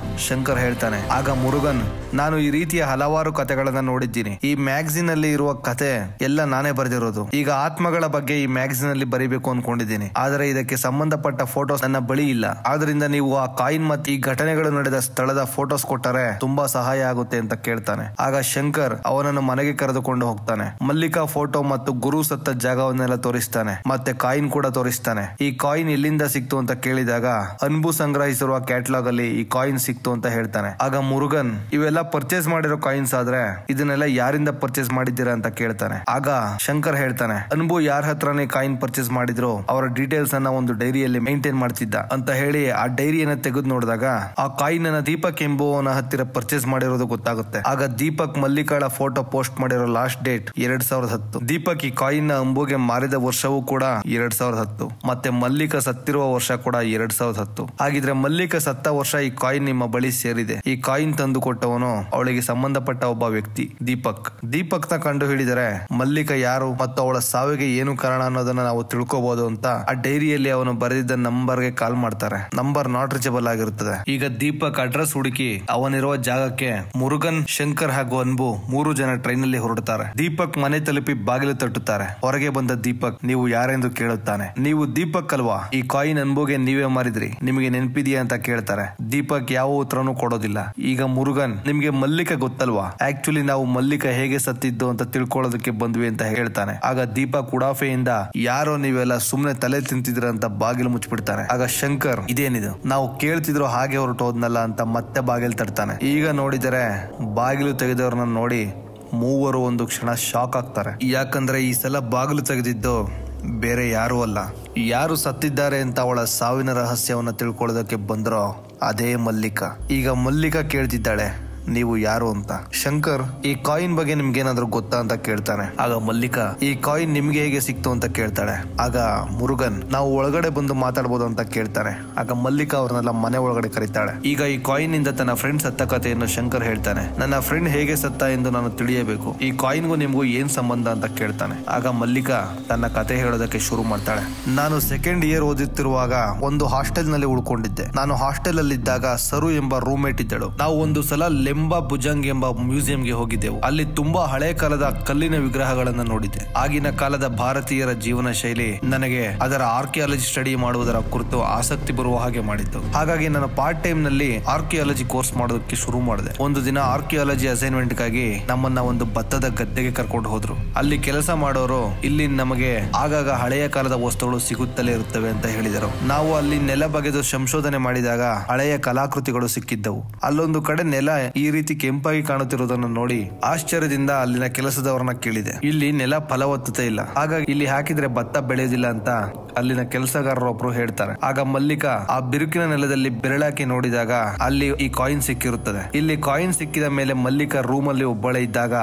ಶಂಕರ್ ಹೇಳ್ತಾನೆ. ಆಗ ಮುರುಗನ್, ನಾನು ಈ ರೀತಿಯ ಹಲವಾರು ಕಥೆಗಳನ್ನ ನೋಡಿದ್ದೀನಿ. ಈ ಮ್ಯಾಗಝಿನ್ ಅಲ್ಲಿ ಇರುವ ಕತೆ ಎಲ್ಲ ನಾನೇ ಬರೆದಿರೋದು. ಈಗ ಆತ್ಮಗಳ ಬಗ್ಗೆ ಈ ಮ್ಯಾಗಝಿನ್ ಅಲ್ಲಿ ಬರೀಬೇಕು ಅನ್ಕೊಂಡಿದ್ದೀನಿ, ಆದ್ರೆ ಇದಕ್ಕೆ ಸಂಬಂಧಪಟ್ಟ ಫೋಟೋಸ್ ನನ್ನ ಬಳಿ ಇಲ್ಲ. ಆದ್ರಿಂದ ನೀವು ಆ ಕಾಯಿನ್ ಮತ್ತು ಈ ಘಟನೆಗಳು ನಡೆದ ಸ್ಥಳದ ಫೋಟೋಸ್ ಕೊಟ್ಟರೆ ತುಂಬಾ ಸಹಾಯ ಆಗುತ್ತೆ ಅಂತ ಕೇಳ್ತಾನೆ. ಆಗ ಶಂಕರ್ ಅವನನ್ನು ಮನೆಗೆ ಕರೆದುಕೊಂಡು ಹೋಗ್ತಾನೆ. ಮಲ್ಲಿಕಾ ಫೋಟೋ ಮತ್ತು ಗುರು ಸತ್ತ ಜಾಗವನ್ನೆಲ್ಲ ತೋರಿಸ್ತಾನೆ, ಮತ್ತೆ ಕಾಯಿನ್ ಕೂಡ ತೋರಿಸ್ತಾನೆ. ಈ ಕಾಯಿನ್ ಎಲ್ಲಿಂದ ಸಿಕ್ತು ಅಂತ ಕೇಳಿದಾಗ, ಅನ್ಬು ಸಂಗ್ರಹಿಸಿರುವ ಕ್ಯಾಟಲಾಗ್ ಅಲ್ಲಿ ಈ ಕಾಯಿನ್ ಸಿಕ್ತು ಅಂತ ಹೇಳ್ತಾನೆ. ಆಗ ಮುರುಗನ್, ಇವೆಲ್ಲ ಪರ್ಚೇಸ್ ಮಾಡಿರೋ ಕಾಯಿನ್ಸ್ ಆದ್ರೆ ಇದನ್ನೆಲ್ಲ ಯಾರಿಂದ ಪರ್ಚೇಸ್ ಮಾಡಿದ್ದೀರಾ ಅಂತ ಕೇಳ್ತಾನೆ. ಆಗ ಶಂಕರ್ ಹೇಳ್ತಾನೆ, ಅನ್ಬು ಯಾರ ಹತ್ರನೇ ಕಾಯಿನ್ ಪರ್ಚೇಸ್ ಮಾಡಿದ್ರು ಅವರ ಡೀಟೇಲ್ಸ್ ಅನ್ನ ಒಂದು ಡೈರಿಯಲ್ಲಿ ಮೇಂಟೈನ್ ಮಾಡ್ತಿದ್ದ ಅಂತ ಹೇಳಿ ಆ ಡೈರಿಯನ್ನ ತೆಗೆದು ನೋಡಿದಾಗ ಆ ಕಾಯಿನ್ ಅನ್ನ ದೀಪಕ್ ಎಂಬುವನ ಹತ್ತಿರ ಪರ್ಚೇಸ್ ಮಾಡಿರೋದು ಗೊತ್ತಾಗುತ್ತೆ. ಆಗ ದೀಪಕ್ ಮಲ್ಲಿಕಾಳ ಫೋಟೋ ಪೋಸ್ಟ್ ಮಾಡಿರೋ ಲಾಸ್ಟ್ ಡೇಟ್ 2010. ದೀಪಕ್ ಈ ಕಾಯಿನ್ ನ ಅಂಬುಗೆ ಮಾರಿದ ವರ್ಷವೂ ಕೂಡ 2010, ಮತ್ತೆ ಮಲ್ಲಿಕಾ ಸತ್ತಿರುವ ವರ್ಷ ಕೂಡ 2010. ಹಾಗಿದ್ರೆ ಮಲ್ಲಿಕಾ ಸತ್ತ ವರ್ಷ ಈ ಕಾಯಿನ್ ನಿಮ್ಮ ಬಳಿ ಸೇರಿದೆ. ಈ ಕಾಯಿನ್ ತಂದು ಕೊಟ್ಟವನು ಅವಳಿಗೆ ಸಂಬಂಧಪಟ್ಟ ಒಬ್ಬ ವ್ಯಕ್ತಿ ದೀಪಕ್ ನ ಕಂಡು ಹಿಡಿದರೆ ಮಲ್ಲಿಕಾ ಯಾರು ಮತ್ತು ಅವಳ ಸಾವಿಗೆ ಏನು ಕಾರಣ ಅನ್ನೋದನ್ನ ನಾವು ತಿಳ್ಕೋಬಹುದು ಅಂತ ಆ ಡೈರಿಯಲ್ಲಿ ಅವನು ಬರೆದಿದ್ದ ನಂಬರ್ಗೆ ಕಾಲ್ ಮಾಡ್ತಾರೆ. ನಂಬರ್ ನಾಟ್ ರೀಚಬಲ್ ಆಗಿರುತ್ತದೆ. ಈಗ ದೀಪಕ್ ಅಡ್ರೆಸ್ ಹುಡುಕಿ ಅವನಿರುವ ಜಾಗಕ್ಕೆ ಮುರುಗನ್, ಶಂಕರ್ ಹಾಗೂ ಅನ್ಬು 3 ಜನ ಟ್ರೈನ್ ಅಲ್ಲಿ ಹೊರಡುತ್ತಾರೆ. ದೀಪಕ್ ಮನೆ ತಲುಪಿ ಬಾಗಿಲು ತಟ್ಟುತ್ತಾರೆ. ಹೊರಗೆ ಬಂದ ದೀಪಕ್ ನೀವು ಯಾರೆಂದು ಕೇಳುತ್ತಾನೆ. ನೀವು ದೀಪಕ್ ಅಲ್ವಾ? ಈ ಕಾಯಿನ್ ಅನ್ಬುಗೆ ನೀವೇ ಮಾರಿದ್ರಿ, ನಿಮಗೆ ನೆನಪಿದೆಯಾ ಅಂತ ಕೇಳ್ತಾರೆ. ದೀಪಕ್ ಯಾವ ಉತ್ತರನೂ ಕೊಡೋದಿಲ್ಲ. ಈಗ ಮುರುಗನ್ ನಿಮ್ಗೆ ಮಲ್ಲಿಕಾ ಗೊತ್ತಲ್ವಾ? ಆಕ್ಚುಲಿ ನಾವು ಮಲ್ಲಿಕಾ ಹೇಗೆ ಸತ್ತಿದ್ದು ಅಂತ ತಿಳ್ಕೊಳ್ಳೋದಕ್ಕೆ ಬಂದ್ವಿ ಅಂತ ಹೇಳ್ತಾನೆ. ಆಗ ದೀಪಕ್ ಉಡಾಫೆಯಿಂದ ಯಾರೋ ನೀವೆಲ್ಲ ಸುಮ್ನೆ ತಲೆ ತಿಂತಿದ್ರ ಅಂತ ಬಾಗಿಲು ಮುಚ್ಚಿಬಿಡ್ತಾನೆ. ಆಗ ಶಂಕರ್ ಇದೇನಿದು, ನಾವು ಕೇಳ್ತಿದ್ರು ಹಾಗೆ ಹೊರಟೋದ್ನಲ್ಲ ಅಂತ ಮತ್ತೆ ಬಾಗಿಲು ತಡ್ತಾನೆ. ಈಗ ನೋಡಿದರೆ ಬಾಗಿಲು ತೆಗೆದವ್ರನ್ನ ನೋಡಿ ಮೂವರು ಒಂದು ಕ್ಷಣ ಶಾಕ್ ಆಗ್ತಾರೆ. ಯಾಕಂದ್ರೆ ಈ ಸಲ ಬಾಗಿಲು ತೆಗೆದಿದ್ದು ಬೇರೆ ಯಾರೂ ಅಲ್ಲ, ಯಾರು ಸತ್ತಿದ್ದಾರೆ ಅಂತ ಅವಳ ಸಾವಿನ ರಹಸ್ಯವನ್ನ ತಿಳ್ಕೊಳ್ಳೋದಕ್ಕೆ ಬಂದ್ರೋ ಅದೇ ಮಲ್ಲಿಕಾ. ಈಗ ಮಲ್ಲಿಕಾ ಕೇಳ್ತಿದ್ದಾಳೆ ನೀವು ಯಾರು ಅಂತ. ಶಂಕರ್ ಈ ಕಾಯಿನ್ ಬಗ್ಗೆ ನಿಮ್ಗೇನಾದ್ರೂ ಗೊತ್ತಾ ಅಂತ ಕೇಳ್ತಾನೆ. ಆಗ ಮಲ್ಲಿಕಾ ಈ ಕಾಯಿನ್ ನಿಮ್ಗೆ ಹೇಗೆ ಸಿಕ್ತು ಅಂತ ಕೇಳ್ತಾಳೆ. ಆಗ ಮುರುಗನ್ ನಾವು ಒಳಗಡೆ ಬಂದು ಮಾತಾಡ್ಬೋದು ಅಂತ ಕೇಳ್ತಾನೆ. ಆಗ ಮಲ್ಲಿಕಾ ಅವ್ರನ್ನೆಲ್ಲ ಮನೆ ಒಳಗಡೆ ಕರೀತಾಳೆ. ಈಗ ಈ ಕಾಯಿನ್ ಇಂದ ತನ್ನ ಫ್ರೆಂಡ್ ಸತ್ತ ಕಥೆಯನ್ನು ಶಂಕರ್ ಹೇಳ್ತಾನೆ. ನನ್ನ ಫ್ರೆಂಡ್ ಹೇಗೆ ಸತ್ತ ಎಂದು ನಾನು ತಿಳಿಯಬೇಕು, ಈ ಕಾಯಿನ್ಗೂ ನಿಮ್ಗೂ ಏನ್ ಸಂಬಂಧ ಅಂತ ಕೇಳ್ತಾನೆ. ಆಗ ಮಲ್ಲಿಕಾ ತನ್ನ ಕತೆ ಹೇಳೋದಕ್ಕೆ ಶುರು ಮಾಡ್ತಾಳೆ. ನಾನು ಸೆಕೆಂಡ್ ಇಯರ್ ಓದುತ್ತಿರುವಾಗ ಒಂದು ಹಾಸ್ಟೆಲ್ ನಲ್ಲಿ ಉಳ್ಕೊಂಡಿದ್ದೆ. ನಾನು ಹಾಸ್ಟೆಲ್ ಅಲ್ಲಿ ಇದ್ದಾಗ ಸರು ಎಂಬ ರೂಮ್ಮೇಟ್ ಇದ್ದಳು. ನಾವು ಒಂದು ಸಲ ಲೆಂಬಾ ಭುಜಂಗ್ ಎಂಬ ಮ್ಯೂಸಿಯಂಗೆ ಹೋಗಿದ್ದೆವು. ಅಲ್ಲಿ ತುಂಬಾ ಹಳೆ ಕಾಲದ ಕಲ್ಲಿನ ವಿಗ್ರಹಗಳನ್ನು ನೋಡಿದ್ದೆ. ಆಗಿನ ಕಾಲದ ಭಾರತೀಯರ ಜೀವನ ಶೈಲಿ ನನಗೆ ಅದರ ಆರ್ಕಿಯಾಲಜಿ ಸ್ಟಡಿ ಮಾಡುವುದರ ಕುರಿತು ಆಸಕ್ತಿ ಬರುವ ಹಾಗೆ ಮಾಡಿತ್ತು. ಹಾಗಾಗಿ ನಾನು ಪಾರ್ಟ್ ಟೈಮ್ ನಲ್ಲಿ ಆರ್ಕಿಯಾಲಜಿ ಕೋರ್ಸ್ ಮಾಡೋದಕ್ಕೆ ಶುರು ಮಾಡಿದೆ. ಒಂದು ದಿನ ಆರ್ಕಿಯಾಲಜಿ ಅಸೈನ್ಮೆಂಟ್ ಗಾಗಿ ನಮ್ಮನ್ನ ಒಂದು ಭತ್ತದ ಗದ್ದೆಗೆ ಕರ್ಕೊಂಡು ಹೋದ್ರು. ಅಲ್ಲಿ ಕೆಲಸ ಮಾಡೋರು ಇಲ್ಲಿ ನಮಗೆ ಆಗಾಗ ಹಳೆಯ ಕಾಲದ ವಸ್ತುಗಳು ಸಿಗುತ್ತಲೇ ಇರುತ್ತವೆ ಅಂತ ಹೇಳಿದರು. ನಾವು ಅಲ್ಲಿ ನೆಲ ಬಗೆದು ಸಂಶೋಧನೆ ಮಾಡಿದಾಗ ಹಳೆಯ ಕಲಾಕೃತಿಗಳು ಸಿಕ್ಕಿದ್ದವು. ಅಲ್ಲೊಂದು ಕಡೆ ನೆಲ ಈ ರೀತಿ ಕೆಂಪಾಗಿ ಕಾಣುತ್ತಿರುವುದನ್ನು ನೋಡಿ ಆಶ್ಚರ್ಯದಿಂದ ಅಲ್ಲಿನ ಕೆಲಸದವರನ್ನ ಕೇಳಿದೆ. ಇಲ್ಲಿ ನೆಲ ಫಲವತ್ತತೆ ಇಲ್ಲ, ಹಾಗಾಗಿ ಇಲ್ಲಿ ಹಾಕಿದ್ರೆ ಭತ್ತ ಬೆಳೆಯುವುದಿಲ್ಲ ಅಂತ ಅಲ್ಲಿನ ಕೆಲಸಗಾರರೊಬ್ರು ಹೇಳ್ತಾರೆ. ಆಗ ಮಲ್ಲಿಕಾ ಆ ಬಿರುಕಿನ ನೆಲದಲ್ಲಿ ಬೆರಳಾಕಿ ನೋಡಿದಾಗ ಅಲ್ಲಿ ಈ ಕಾಯಿನ್ ಸಿಕ್ಕಿರುತ್ತದೆ. ಇಲ್ಲಿ ಕಾಯಿನ್ ಸಿಕ್ಕಿದ ಮೇಲೆ ಮಲ್ಲಿಕಾ ರೂಮ್ ಅಲ್ಲಿ ಒಬ್ಬಳೇ ಇದ್ದಾಗ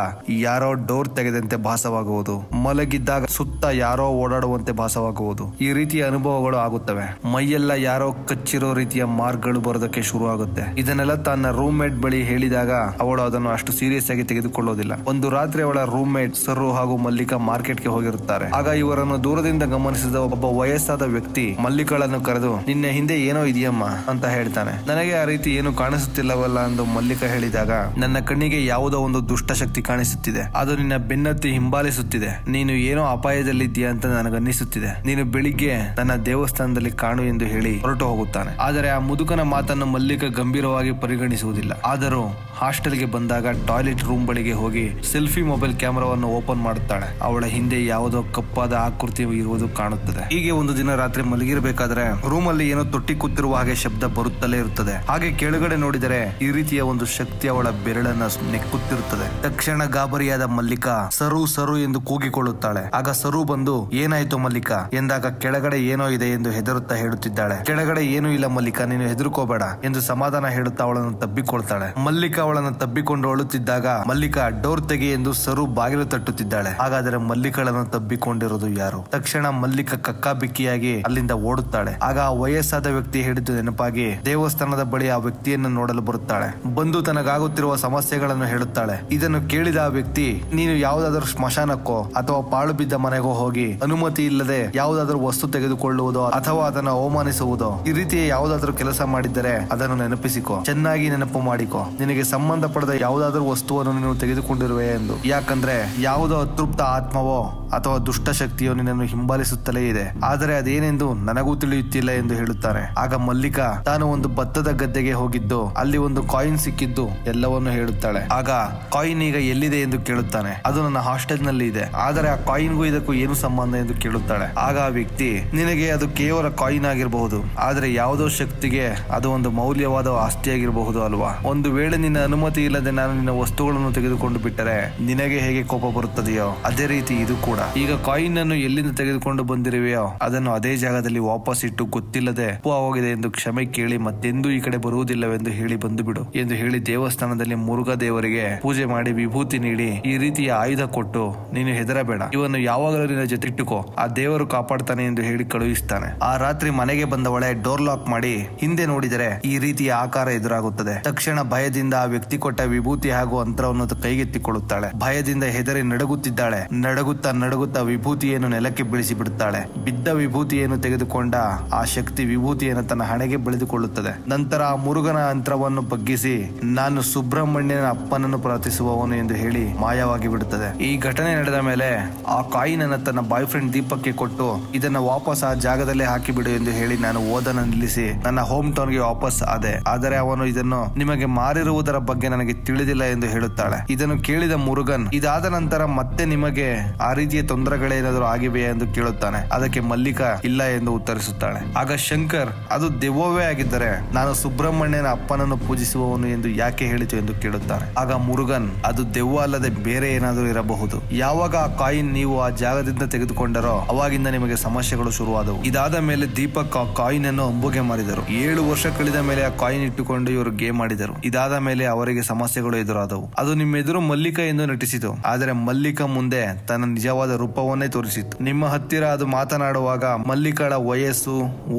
ಯಾರೋ ಡೋರ್ ತೆಗೆದಂತೆ ಭಾಸವಾಗುವುದು, ಮಲಗಿದ್ದಾಗ ಸುತ್ತ ಯಾರೋ ಓಡಾಡುವಂತೆ ಭಾಸವಾಗುವುದು, ಈ ರೀತಿಯ ಅನುಭವಗಳು ಆಗುತ್ತವೆ. ಮೈಯೆಲ್ಲ ಯಾರೋ ಕಚ್ಚಿರೋ ರೀತಿಯ ಮಾರ್ಕ್ಗಳು ಬರೋದಕ್ಕೆ ಶುರು ಆಗುತ್ತೆ. ಇದನ್ನೆಲ್ಲ ತನ್ನ ರೂಮ್ ಮೇಟ್ ಬಳಿ ಹೇಳಿದಾಗ ಅವಳು ಅದನ್ನು ಅಷ್ಟು ಸೀರಿಯಸ್ ಆಗಿ ತೆಗೆದುಕೊಳ್ಳೋದಿಲ್ಲ. ಒಂದು ರಾತ್ರಿ ಅವಳ ರೂಮ್ ಮೇಟ್ ಸರು ಹಾಗೂ ಮಲ್ಲಿಕಾ ಮಾರ್ಕೆಟ್ಗೆ ಹೋಗಿರುತ್ತಾರೆ. ಆಗ ಇವರನ್ನು ದೂರದಿಂದ ಗಮನಿಸಿದ ಒಬ್ಬ ವಯಸ್ಸಾದ ವ್ಯಕ್ತಿ ಮಲ್ಲಿಕಾಳನ್ನು ಕರೆದು ನಿನ್ನೆ ಹಿಂದೆ ಏನೋ ಇದೆಯಮ್ಮ ಅಂತ ಹೇಳ್ತಾನೆ. ನನಗೆ ಆ ರೀತಿ ಏನು ಕಾಣಿಸುತ್ತಿಲ್ಲವಲ್ಲ ಎಂದು ಮಲ್ಲಿಕಾ ಹೇಳಿದಾಗ ನನ್ನ ಕಣ್ಣಿಗೆ ಯಾವುದೋ ಒಂದು ದುಷ್ಟಶಕ್ತಿ ಕಾಣಿಸುತ್ತಿದೆ, ಅದು ನಿನ್ನ ಬೆನ್ನತ್ತಿ ಹಿಂಬಾಲಿಸುತ್ತಿದೆ, ನೀನು ಏನೋ ಅಪಾಯದಲ್ಲಿದ್ದೀಯಾ ಅಂತ ನನಗನ್ನಿಸುತ್ತಿದೆ, ನೀನು ಬೆಳಿಗ್ಗೆ ನನ್ನ ದೇವಸ್ಥಾನದಲ್ಲಿ ಕಾಣು ಎಂದು ಹೇಳಿ ಹೊರಟು ಹೋಗುತ್ತಾನೆ. ಆದರೆ ಆ ಮುದುಕನ ಮಾತನ್ನು ಮಲ್ಲಿಕಾ ಗಂಭೀರವಾಗಿ ಪರಿಗಣಿಸುವುದಿಲ್ಲ. ಆದರೂ ಹಾಸ್ಟೆಲ್ಗೆ ಬಂದಾಗ ಟಾಯ್ಲೆಟ್ ರೂಮ್ ಬಳಿಗೆ ಹೋಗಿ ಸೆಲ್ಫಿ ಮೊಬೈಲ್ ಕ್ಯಾಮೆರಾವನ್ನು ಓಪನ್ ಮಾಡುತ್ತಾಳೆ. ಅವಳ ಹಿಂದೆ ಯಾವುದೋ ಕಪ್ಪಾದ ಆಕೃತಿ ಇರುವುದು ಕಾಣುತ್ತದೆ. ಹೀಗೆ ಒಂದು ದಿನ ರಾತ್ರಿ ಮಲಗಿರಬೇಕಾದ್ರೆ ರೂಮ್ ಅಲ್ಲಿ ಏನೋ ತೊಟ್ಟಿ ಕೂತಿರುವ ಹಾಗೆ ಶಬ್ದ ಬರುತ್ತಲೇ ಇರುತ್ತದೆ. ಹಾಗೆ ಕೆಳಗಡೆ ನೋಡಿದರೆ ಈ ರೀತಿಯ ಒಂದು ಶಕ್ತಿ ಅವಳ ಬೆರಳನ್ನ ನೆಕ್ಕುತ್ತಿರುತ್ತದೆ. ತಕ್ಷಣ ಗಾಬರಿಯಾದ ಮಲ್ಲಿಕಾ ಸರು ಸರು ಎಂದು ಕೂಗಿಕೊಳ್ಳುತ್ತಾಳೆ. ಆಗ ಸರು ಬಂದು ಏನಾಯ್ತು ಮಲ್ಲಿಕಾ ಎಂದಾಗ ಕೆಳಗಡೆ ಏನೋ ಇದೆ ಎಂದು ಹೆದರುತ್ತಾ ಹೇಳುತ್ತಿದ್ದಾಳೆ. ಕೆಳಗಡೆ ಏನೂ ಇಲ್ಲ ಮಲ್ಲಿಕಾ, ನೀನು ಹೆದರ್ಕೋಬೇಡ ಎಂದು ಸಮಾಧಾನ ಹೇಳುತ್ತಾ ಅವಳನ್ನು ತಬ್ಬಿಕೊಳ್ತಾಳೆ. ಮಲ್ಲಿಕಾ ಅವಳನ್ನು ತಬ್ಬಿಕೊಂಡು ಅಳುತ್ತಿದ್ದಾಗ ಮಲ್ಲಿಕಾ ಡೋರ್ ತೆಗಿ ಎಂದು ಸರು ಬಾಗಿಲು ತಟ್ಟುತ್ತಿದ್ದಾಳೆ. ಹಾಗಾದರೆ ಮಲ್ಲಿಕಾಳನ್ನು ತಬ್ಬಿಕೊಂಡಿರೋದು ಯಾರು? ತಕ್ಷಣ ಮಲ್ಲಿಕಾ ಕಕ್ಕಾಬಿಕ್ಕಿಯಾಗಿ ಅಲ್ಲಿಂದ ಓಡುತ್ತಾಳೆ. ಆಗ ಆ ವಯಸ್ಸಾದ ವ್ಯಕ್ತಿ ಹೇಳಿದ್ದು ನೆನಪಾಗಿ ದೇವಸ್ಥಾನದ ಬಳಿ ಆ ವ್ಯಕ್ತಿಯನ್ನು ನೋಡಲು ಬರುತ್ತಾಳೆ. ಬಂದು ತನಗಾಗುತ್ತಿರುವ ಸಮಸ್ಯೆಗಳನ್ನು ಹೇಳುತ್ತಾಳೆ. ಇದನ್ನು ಕೇಳಿದ ಆ ವ್ಯಕ್ತಿ ನೀನು ಯಾವುದಾದ್ರೂ ಸ್ಮಶಾನಕ್ಕೋ ಅಥವಾ ಪಾಳು ಬಿದ್ದ ಮನೆಗೋ ಹೋಗಿ ಅನುಮತಿ ಇಲ್ಲದೆ ಯಾವುದಾದ್ರೂ ವಸ್ತು ತೆಗೆದುಕೊಳ್ಳುವುದೋ ಅಥವಾ ಅದನ್ನು ಅವಮಾನಿಸುವುದೋ ಈ ರೀತಿಯ ಯಾವುದಾದ್ರೂ ಕೆಲಸ ಮಾಡಿದ್ದರೆ ಅದನ್ನು ನೆನಪಿಸಿಕೊ, ಚೆನ್ನಾಗಿ ನೆನಪು ಮಾಡಿಕೊ. ನಿನಗೆ ಸಂಬಂಧಪಡದ ಯಾವುದಾದ್ರೂ ವಸ್ತುವನ್ನು ನೀನು ತೆಗೆದುಕೊಂಡಿರುವೆ ಎಂದು. ಯಾಕಂದ್ರೆ ಯಾವುದೋ ಅತೃಪ್ತ ಆತ್ಮವೋ ಅಥವಾ ದುಷ್ಟಶಕ್ತಿಯೋ ನಿನ್ನನ್ನು ಹಿಂಬಾಲಿಸುತ್ತಲೇ ಇದೆ, ಆದರೆ ಅದೇನೆಂದು ನನಗೂ ತಿಳಿಯುತ್ತಿಲ್ಲ ಎಂದು ಹೇಳುತ್ತಾರೆ. ಆಗ ಮಲ್ಲಿಕಾ ತಾನು ಒಂದು ಭತ್ತದ ಗದ್ದೆಗೆ ಹೋಗಿದ್ದು ಅಲ್ಲಿ ಒಂದು ಕಾಯಿನ್ ಸಿಕ್ಕಿದ್ದು ಎಲ್ಲವನ್ನು ಹೇಳುತ್ತಾಳೆ. ಆಗ ಕಾಯಿನ್ ಈಗ ಎಲ್ಲಿದೆ ಎಂದು ಕೇಳುತ್ತಾನೆ. ಅದು ನನ್ನ ಹಾಸ್ಟೆಲ್ ನಲ್ಲಿ ಇದೆ, ಆದರೆ ಆ ಕಾಯಿನ್ಗೂ ಇದಕ್ಕೂ ಏನು ಸಂಬಂಧ ಎಂದು ಕೇಳುತ್ತಾಳೆ. ಆಗ ಆ ವ್ಯಕ್ತಿ ನಿನಗೆ ಅದು ಕೇವಲ ಕಾಯಿನ್ ಆಗಿರಬಹುದು, ಆದ್ರೆ ಯಾವುದೋ ಶಕ್ತಿಗೆ ಅದು ಒಂದು ಮೌಲ್ಯವಾದ ಆಸ್ತಿಯಾಗಿರಬಹುದು ಅಲ್ವಾ. ಒಂದು ವೇಳೆ ನಿನ್ನ ಅನುಮತಿ ಇಲ್ಲದೆ ನಾನು ನಿನ್ನ ವಸ್ತುಗಳನ್ನು ತೆಗೆದುಕೊಂಡು ಬಿಟ್ಟರೆ ನಿನಗೆ ಹೇಗೆ ಕೋಪ ಬರುತ್ತದೆಯೋ ಅದೇ ರೀತಿ ಇದು ಕೂಡ. ಈಗ ಕಾಯಿನ್ ಅನ್ನು ಎಲ್ಲಿಂದ ತೆಗೆದುಕೊಂಡು ಬಂದಿರುವೆಯೋ ಅದನ್ನು ಅದೇ ಜಾಗದಲ್ಲಿ ವಾಪಸ್ ಇಟ್ಟು ಗೊತ್ತಿಲ್ಲದೆ ತಪ್ಪು ಆಗೋಗಿದೆ ಎಂದು ಕ್ಷಮೆ ಕೇಳಿ ಮತ್ತೆಂದೂ ಈ ಕಡೆ ಬರುವುದಿಲ್ಲವೆಂದು ಹೇಳಿ ಬಂದು ಬಿಡು ಎಂದು ಹೇಳಿ ದೇವಸ್ಥಾನದಲ್ಲಿ ಮುರುಘಾ ದೇವರಿಗೆ ಪೂಜೆ ಮಾಡಿ ವಿಭೂತಿ ನೀಡಿ ಈ ರೀತಿಯ ಆಯುಧ ಕೊಟ್ಟು ನೀನು ಹೆದರಬೇಡ, ಇವನ್ನು ಯಾವಾಗಲೂ ನಿನ್ನ ಜೊತೆ ಇಟ್ಟುಕೋ, ಆ ದೇವರು ಕಾಪಾಡ್ತಾನೆ ಎಂದು ಹೇಳಿ ಕಳುಹಿಸ್ತಾನೆ. ಆ ರಾತ್ರಿ ಮನೆಗೆ ಬಂದವಳೆ ಡೋರ್ ಲಾಕ್ ಮಾಡಿ ಹಿಂದೆ ನೋಡಿದರೆ ಈ ರೀತಿಯ ಆಕಾರ ಎದುರಾಗುತ್ತದೆ. ತಕ್ಷಣ ಭಯದಿಂದ ಆ ವ್ಯಕ್ತಿ ಕೊಟ್ಟ ವಿಭೂತಿ ಹಾಗೂ ಅಂತರವನ್ನು ಕೈಗೆತ್ತಿಕೊಳ್ಳುತ್ತಾಳೆ. ಭಯದಿಂದ ಹೆದರಿ ನಡುಗುತ್ತಿದ್ದಾಳೆ. ನಡುಗುತ್ತಾ ವಿಭೂತಿಯನ್ನು ನೆಲಕ್ಕೆ ಬೀಳಿಸಿ ಬಿಡುತ್ತಾಳೆ. ಬಿದ್ದ ವಿಭೂತಿಯನ್ನು ತೆಗೆದುಕೊಂಡ ಆ ಶಕ್ತಿ ವಿಭೂತಿಯನ್ನು ತನ್ನ ಹಣೆಗೆ ಬೆಳೆದುಕೊಳ್ಳುತ್ತದೆ. ನಂತರ ಆ ಮುರುಗನ ಅಂತರವನ್ನು ಬಗ್ಗಿಸಿ ನಾನು ಸುಬ್ರಹ್ಮಣ್ಯನ ಅಪ್ಪನನ್ನು ಪ್ರಾರ್ಥಿಸುವವನು ಎಂದು ಹೇಳಿ ಮಾಯವಾಗಿ ಬಿಡುತ್ತದೆ. ಈ ಘಟನೆ ನಡೆದ ಮೇಲೆ ಆ ಕಾಯಿನ್ ಅನ್ನು ತನ್ನ ಬಾಯ್ ಫ್ರೆಂಡ್ ದೀಪಕ್ಗೆ ಕೊಟ್ಟು ಇದನ್ನ ವಾಪಸ್ ಆ ಜಾಗದಲ್ಲೇ ಹಾಕಿಬಿಡು ಎಂದು ಹೇಳಿ ನಾನು ಓದನ್ನು ನಿಲ್ಲಿಸಿ ನನ್ನ ಹೋಮ್ ಟೌನ್ ಗೆ ವಾಪಸ್ ಆದೆ. ಆದರೆ ಅವನು ಇದನ್ನು ನಿಮಗೆ ಮಾರಿರುವುದರ ಬಗ್ಗೆ ನನಗೆ ತಿಳಿದಿಲ್ಲ ಎಂದು ಹೇಳುತ್ತಾಳೆ. ಇದನ್ನು ಕೇಳಿದ ಮುರುಗನ್ ಇದಾದ ನಂತರ ಮತ್ತೆ ನಿಮಗೆ ಆ ರೀತಿಯ ತೊಂದರೆಗಳೇನಾದರೂ ಆಗಿವೆಯಾ ಎಂದು ಕೇಳುತ್ತಾನೆ. ಅದಕ್ಕೆ ಮಲ್ಲಿಕಾ ಇಲ್ಲ ಎಂದು ಉತ್ತರಿಸುತ್ತಾಳೆ. ಆಗ ಶಂಕರ್ ಅದು ದೆವ್ವವೇ ಆಗಿದ್ದರೆ ನಾನು ಸುಬ್ರಹ್ಮಣ್ಯನ ಅಪ್ಪನನ್ನು ಪೂಜಿಸುವವನು ಎಂದು ಯಾಕೆ ಹೇಳಿತು ಎಂದು ಕೇಳುತ್ತಾನೆ. ಆಗ ಮುರುಗನ್ ಅದು ದೆವ್ವ ಅಲ್ಲದೆ ಬೇರೆ ಏನಾದರೂ ಇರಬಹುದು. ಯಾವಾಗ ಆ ಕಾಯಿನ್ ನೀವು ಆ ಜಾಗದಿಂದ ತೆಗೆದುಕೊಂಡರೋ ಅವಾಗಿಂದ ನಿಮಗೆ ಸಮಸ್ಯೆಗಳು ಶುರುವಾದವು. ಇದಾದ ಮೇಲೆ ದೀಪಕ್ ಆ ಕಾಯಿನ್ ಅನ್ನು ಅಂಬುಗೆ ಮಾರಿದರು. 7 ವರ್ಷ ಕಳೆದ ಮೇಲೆ ಆ ಕಾಯಿನ್ ಇಟ್ಟುಕೊಂಡು ಇವರು ಗೇಮ್ ಆಡಿದರು. ಇದಾದ ಮೇಲೆ ಅವರಿಗೆ ಸಮಸ್ಯೆಗಳು ಎದುರಾದವು. ಅದು ನಿಮ್ಮ ಎದುರು ಮಲ್ಲಿಕಾ ಎಂದು ನಟಿಸಿತು. ಆದರೆ ಮಲ್ಲಿಕಾ ಮುಂದೆ ತನ್ನ ನಿಜವಾದ ರೂಪವನ್ನೇ ತೋರಿಸಿತು. ನಿಮ್ಮ ಹತ್ತಿರ ಅದು ಮಾತನಾಡುವಾಗ ಮಲ್ಲಿಕಾಳ ವಯಸ್ಸು,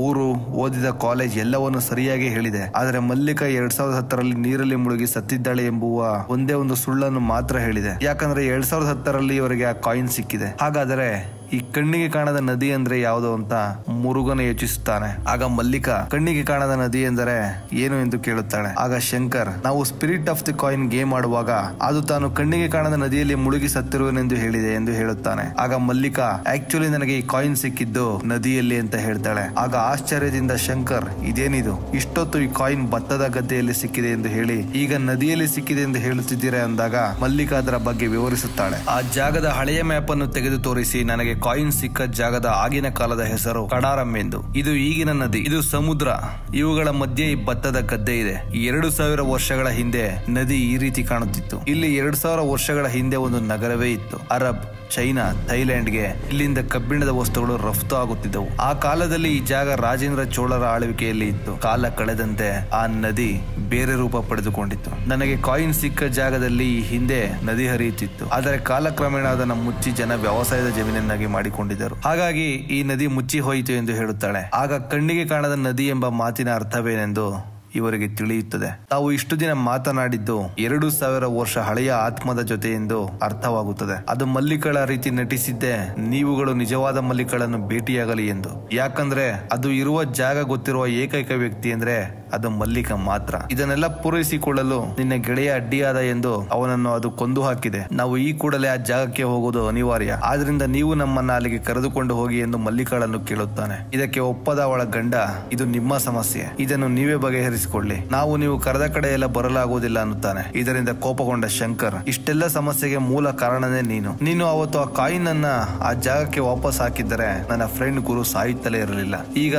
ಊರು, ಓದಿದ ಕಾಲೇಜ್ ಎಲ್ಲವನ್ನು ಸರಿಯಾಗಿ ಹೇಳಿದೆ. ಆದರೆ ಮಲ್ಲಿಕಾ 2010ರಲ್ಲಿ ನೀರಲ್ಲಿ ಮುಳುಗಿ ಸತ್ತಿದ್ದಾಳೆ ಎಂಬುವ ಒಂದೇ ಒಂದು ಸುಳ್ಳನ್ನು ಮಾತ್ರ ಹೇಳಿದೆ. ಯಾಕಂದ್ರೆ 2010ರಲ್ಲಿ ಇವರಿಗೆ ಆ ಕಾಯಿನ್ ಸಿಕ್ಕಿದೆ. ಹಾಗಾದರೆ ಈ ಕಣ್ಣಿಗೆ ಕಾಣದ ನದಿ ಅಂದ್ರೆ ಯಾವುದು ಅಂತ ಮುರುಗನ ಯೋಚಿಸುತ್ತಾನೆ. ಆಗ ಮಲ್ಲಿಕಾ ಕಣ್ಣಿಗೆ ಕಾಣದ ನದಿ ಎಂದರೆ ಏನು ಎಂದು ಕೇಳುತ್ತಾಳೆ. ಆಗ ಶಂಕರ್ ನಾವು spirit of the coin game ಆಡುವಾಗ ಅದು ತಾನು ಕಣ್ಣಿಗೆ ಕಾಣದ ನದಿಯಲ್ಲಿ ಮುಳುಗಿ ಸತ್ತಿರುವನೆಂದು ಹೇಳಿದೆ ಎಂದು ಹೇಳುತ್ತಾನೆ. ಆಗ ಮಲ್ಲಿಕಾ ಆಕ್ಚುಲಿ ನನಗೆ ಈ ಕಾಯಿನ್ ಸಿಕ್ಕಿದ್ದು ನದಿಯಲ್ಲಿ ಅಂತ ಹೇಳ್ತಾಳೆ. ಆಗ ಆಶ್ಚರ್ಯದಿಂದ ಶಂಕರ್ ಇದೇನಿದು, ಇಷ್ಟೊತ್ತು ಈ ಕಾಯಿನ್ ಭತ್ತದ ಗದ್ದೆಯಲ್ಲಿ ಸಿಕ್ಕಿದೆ ಎಂದು ಹೇಳಿ ಈಗ ನದಿಯಲ್ಲಿ ಸಿಕ್ಕಿದೆ ಎಂದು ಹೇಳುತ್ತಿದ್ದೀರಾ ಅಂದಾಗ ಮಲ್ಲಿಕಾ ಅದರ ಬಗ್ಗೆ ವಿವರಿಸುತ್ತಾಳೆ. ಆ ಜಾಗದ ಹಳೆಯ ಮ್ಯಾಪ್ ಅನ್ನು ತೆಗೆದು ತೋರಿಸಿ ನನಗೆ ಕಾಯಿನ್ ಸಿಕ್ಕ ಜಾಗದ ಆಗಿನ ಕಾಲದ ಹೆಸರು ಕಡಾರಂ ಎಂದು. ಇದು ಈಗಿನ ನದಿ, ಇದು ಸಮುದ್ರ, ಇವುಗಳ ಮಧ್ಯೆ ಈ ಭತ್ತದ ಗದ್ದೆ ಇದೆ. 2000 ವರ್ಷಗಳ ಹಿಂದೆ ನದಿ ಈ ರೀತಿ ಕಾಣುತ್ತಿತ್ತು. ಇಲ್ಲಿ 2000 ವರ್ಷಗಳ ಹಿಂದೆ ಒಂದು ನಗರವೇ ಇತ್ತು. ಅರಬ್, ಚೈನಾ, ಥೈಲ್ಯಾಂಡ್ಗೆ ಇಲ್ಲಿಂದ ಕಬ್ಬಿಣದ ವಸ್ತುಗಳು ರಫ್ತು ಆಗುತ್ತಿದ್ದವು. ಆ ಕಾಲದಲ್ಲಿ ಈ ಜಾಗ ರಾಜೇಂದ್ರ ಚೋಳರ ಆಳ್ವಿಕೆಯಲ್ಲಿ ಇತ್ತು. ಕಾಲ ಕಳೆದಂತೆ ಆ ನದಿ ಬೇರೆ ರೂಪ ಪಡೆದುಕೊಂಡಿತ್ತು. ನನಗೆ ಕಾಯಿನ್ ಸಿಕ್ಕ ಜಾಗದಲ್ಲಿ ಈ ಹಿಂದೆ ನದಿ ಹರಿಯುತ್ತಿತ್ತು. ಆದರೆ ಕಾಲಕ್ರಮೇಣ ಅದನ್ನು ಮುಚ್ಚಿ ಜನ ವ್ಯವಸಾಯದ ಜಮೀನನ್ನಾಗಿ ಮಾಡಿಕೊಂಡಿದ್ದರು. ಹಾಗಾಗಿ ಈ ನದಿ ಮುಚ್ಚಿ ಹೋಯಿತು ಎಂದು ಹೇಳುತ್ತಾಳೆ. ಆಗ ಕಣ್ಣಿಗೆ ಕಾಣದ ನದಿ ಎಂಬ ಮಾತಿನ ಅರ್ಥವೇನೆಂದು ಇವರಿಗೆ ತಿಳಿಯುತ್ತದೆ. ತಾವು ಇಷ್ಟು ದಿನ ಮಾತನಾಡಿದ್ದು 2000 ವರ್ಷ ಹಳೆಯ ಆತ್ಮದ ಜೊತೆ ಎಂದು ಅರ್ಥವಾಗುತ್ತದೆ. ಅದು ಮಲ್ಲಿಕಳ ರೀತಿ ನಟಿಸಿದ್ದೆ ನೀವುಗಳು ನಿಜವಾದ ಮಲ್ಲಿಕಳನ್ನು ಭೇಟಿಯಾಗಲಿ ಎಂದು. ಯಾಕಂದ್ರೆ ಅದು ಇರುವ ಜಾಗ ಗೊತ್ತಿರುವ ಏಕೈಕ ವ್ಯಕ್ತಿ ಅಂದ್ರೆ ಅದು ಮಲ್ಲಿಕ ಮಾತ್ರ. ಇದನ್ನೆಲ್ಲ ಪೂರೈಸಿಕೊಳ್ಳಲು ನಿನ್ನ ಗೆಳೆಯ ಅಡ್ಡಿಯಾದ ಎಂದು ಅವನನ್ನು ಅದು ಕೊಂದು ಹಾಕಿದೆ. ನಾವು ಈ ಕೂಡಲೇ ಆ ಜಾಗಕ್ಕೆ ಹೋಗುವುದು ಅನಿವಾರ್ಯ. ಆದ್ರಿಂದ ನೀವು ನಮ್ಮನ್ನ ಅಲ್ಲಿಗೆ ಕರೆದುಕೊಂಡು ಹೋಗಿ ಎಂದು ಮಲ್ಲಿಕಾಳನ್ನು ಕೇಳುತ್ತಾನೆ. ಇದಕ್ಕೆ ಒಪ್ಪದ ಅವಳ ಗಂಡ ಇದು ನಿಮ್ಮ ಸಮಸ್ಯೆ, ಇದನ್ನು ನೀವೇ ಬಗೆಹರಿಸಿಕೊಳ್ಳಿ, ನಾವು ನೀವು ಕರೆದ ಕಡೆ ಎಲ್ಲ ಬರಲಾಗುವುದಿಲ್ಲ ಅನ್ನುತ್ತಾನೆ. ಇದರಿಂದ ಕೋಪಗೊಂಡ ಶಂಕರ್ ಇಷ್ಟೆಲ್ಲ ಸಮಸ್ಯೆಗೆ ಮೂಲ ಕಾರಣನೇ ನೀನು ಅವತ್ತು ಆ ಕಾಯಿನ್ ಅನ್ನ ಆ ಜಾಗಕ್ಕೆ ವಾಪಸ್ ಹಾಕಿದ್ದರೆ ನನ್ನ ಫ್ರೆಂಡ್ ಗುರು ಸಾಯುತ್ತಲೇ ಇರಲಿಲ್ಲ. ಈಗ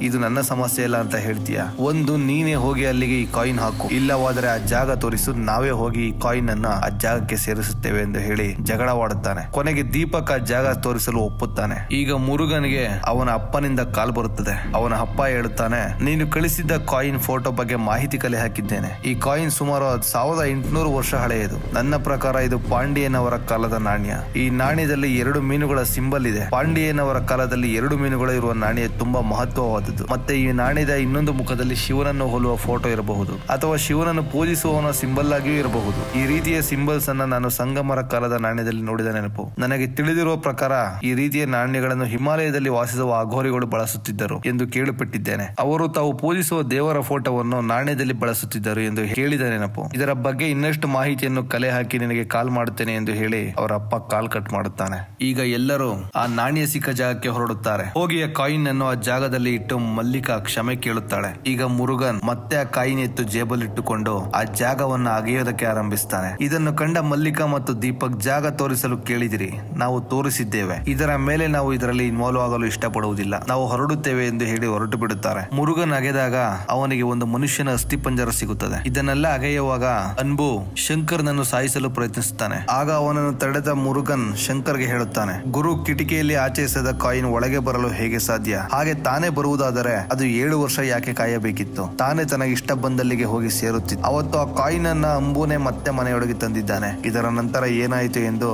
ಇದು ನನ್ನ ಸಮಸ್ಯೆ ಇಲ್ಲ ಅಂತ ಹೇಳ್ತೀಯ. ಒಂದು ನೀನೇ ಹೋಗಿ ಅಲ್ಲಿಗೆ ಈ ಕಾಯಿನ್ ಹಾಕು, ಇಲ್ಲವಾದರೆ ಆ ಜಾಗ ತೋರಿಸು, ನಾವೇ ಹೋಗಿ ಈ ಕಾಯಿನ್ ಅನ್ನ ಆ ಜಾಗಕ್ಕೆ ಸೇರಿಸುತ್ತೇವೆ ಎಂದು ಹೇಳಿ ಜಗಳವಾಡುತ್ತಾನೆ. ಕೊನೆಗೆ ದೀಪಕ್ ಆ ಜಾಗ ತೋರಿಸಲು ಒಪ್ಪುತ್ತಾನೆ. ಈಗ ಮುರುಗನಿಗೆ ಅವನ ಅಪ್ಪನಿಂದ ಕಾಲ್ ಬರುತ್ತದೆ. ಅವನ ಅಪ್ಪ ಹೇಳುತ್ತಾನೆ, ನೀನು ಕಳಿಸಿದ್ದ ಕಾಯಿನ್ ಫೋಟೋ ಬಗ್ಗೆ ಮಾಹಿತಿ ಕಲೆ ಹಾಕಿದ್ದೇನೆ. ಈ ಕಾಯಿನ್ ಸುಮಾರು 1800 ವರ್ಷ ಹಳೆಯದು. ನನ್ನ ಪ್ರಕಾರ ಇದು ಪಾಂಡಿಯನ್ ಅವರ ಕಾಲದ ನಾಣ್ಯ. ಈ ನಾಣ್ಯದಲ್ಲಿ 2 ಮೀನುಗಳ ಸಿಂಬಲ್ ಇದೆ. ಪಾಂಡಿಯನ್ ಅವರ ಕಾಲದಲ್ಲಿ 2 ಮೀನುಗಳು ಇರುವ ನಾಣ್ಯ ತುಂಬಾ ಮಹತ್ವವಾದದ್ದು. ಮತ್ತೆ ಈ ನಾಣ್ಯದ ಇನ್ನೊಂದು ಮುಖದಲ್ಲಿ ಶಿವನನ್ನು ಹೋಲುವ ಫೋಟೋ ಇರಬಹುದು, ಅಥವಾ ಶಿವನನ್ನು ಪೂಜಿಸುವವನ ಸಿಂಬಲ್ ಆಗಿಯೂ ಇರಬಹುದು. ಈ ರೀತಿಯ ಸಿಂಬಲ್ಸ್ ಅನ್ನ ನಾನು ಸಂಗಮರ ಕಾಲದ ನಾಣ್ಯದಲ್ಲಿ ನೋಡಿದ ನೆನಪು. ನನಗೆ ತಿಳಿದಿರುವ ಪ್ರಕಾರ ಈ ರೀತಿಯ ನಾಣ್ಯಗಳನ್ನು ಹಿಮಾಲಯದಲ್ಲಿ ವಾಸಿಸುವ ಅಘೋರಿಗಳು ಬಳಸುತ್ತಿದ್ದರು ಎಂದು ಕೇಳಿಪಟ್ಟಿದ್ದೇನೆ. ಅವರು ತಾವು ಪೂಜಿಸುವ ದೇವರ ಫೋಟೋವನ್ನು ನಾಣ್ಯದಲ್ಲಿ ಬಳಸುತ್ತಿದ್ದರು ಎಂದು ಹೇಳಿದ ನೆನಪು. ಇದರ ಬಗ್ಗೆ ಇನ್ನಷ್ಟು ಮಾಹಿತಿಯನ್ನು ಕಲೆ ಹಾಕಿ ನಿನಗೆ ಕಾಲ್ ಮಾಡುತ್ತೇನೆ ಎಂದು ಹೇಳಿ ಅವರ ಅಪ್ಪ ಕಾಲ್ ಕಟ್ ಮಾಡುತ್ತಾನೆ. ಈಗ ಎಲ್ಲರೂ ಆ ನಾಣ್ಯ ಸಿಕ್ಕ ಜಾಗಕ್ಕೆ ಹೊರಡುತ್ತಾರೆ. ಹೋಗಿ ಆ ಕಾಯಿನ್ ಅನ್ನು ಆ ಜಾಗದಲ್ಲಿ ಇಟ್ಟು ಮಲ್ಲಿಕಾ ಕ್ಷಮೆ ಕೇಳುತ್ತಾಳೆ. ಈಗ ಮುರುಗನ್ ಮತ್ತೆ ಆ ಕಾಯಿನ್ ಎತ್ತು ಜೇಬಲ್ಲಿಟ್ಟುಕೊಂಡು ಆ ಜಾಗವನ್ನು ಅಗೆಯೋದಕ್ಕೆ ಆರಂಭಿಸ್ತಾನೆ. ಇದನ್ನು ಕಂಡ ಮಲ್ಲಿಕಾ ಮತ್ತು ದೀಪಕ್ ಜಾಗ ತೋರಿಸಲು ಕೇಳಿದಿರಿ, ನಾವು ತೋರಿಸಿದ್ದೇವೆ, ಇದರ ಮೇಲೆ ನಾವು ಇದರಲ್ಲಿ ಇನ್ವಾಲ್ವ್ ಆಗಲು ಇಷ್ಟಪಡುವುದಿಲ್ಲ, ನಾವು ಹೊರಡುತ್ತೇವೆ ಎಂದು ಹೇಳಿ ಹೊರಟು ಬಿಡುತ್ತಾರೆ. ಮುರುಗನ್ ಅಗೆದಾಗ ಅವನಿಗೆ ಒಂದು ಮನುಷ್ಯನ ಅಸ್ಥಿಪಂಜರ ಸಿಗುತ್ತದೆ. ಇದನ್ನೆಲ್ಲ ಅಗೆಯುವಾಗ ಅನ್ಬು ಶಂಕರ್ನನ್ನು ಸಾಯಿಸಲು ಪ್ರಯತ್ನಿಸುತ್ತಾನೆ. ಆಗ ಅವನನ್ನು ತಡೆದ ಮುರುಗನ್ ಶಂಕರ್ಗೆ ಹೇಳುತ್ತಾನೆ, ಗುರು ಕಿಟಕಿಯಲ್ಲಿ ಆಚೆ ಎಸೆದ ಕಾಯಿನ್ ಒಳಗೆ ಬರಲು ಹೇಗೆ ಸಾಧ್ಯ? ಹಾಗೆ ತಾನೇ ಬರುವುದಾದರೆ ಅದು 7 ವರ್ಷ ಯಾಕೆ ಕಾಯಬೇಕಿತ್ತು? ತಾನೇ ತನಗೆ ಇಷ್ಟ ಬಂದಲ್ಲಿಗೆ ಹೋಗಿ ಸೇರುತ್ತಿತ್ತು. ಅವತ್ತು ಆ ಕಾಯಿನ್ ಅನ್ನ ಅಂಬುನೇ ಮತ್ತೆ ಮನೆಯೊಳಗೆ ತಂದಿದ್ದಾನೆ. ಇದರ ನಂತರ ಏನಾಯಿತು ಎಂದು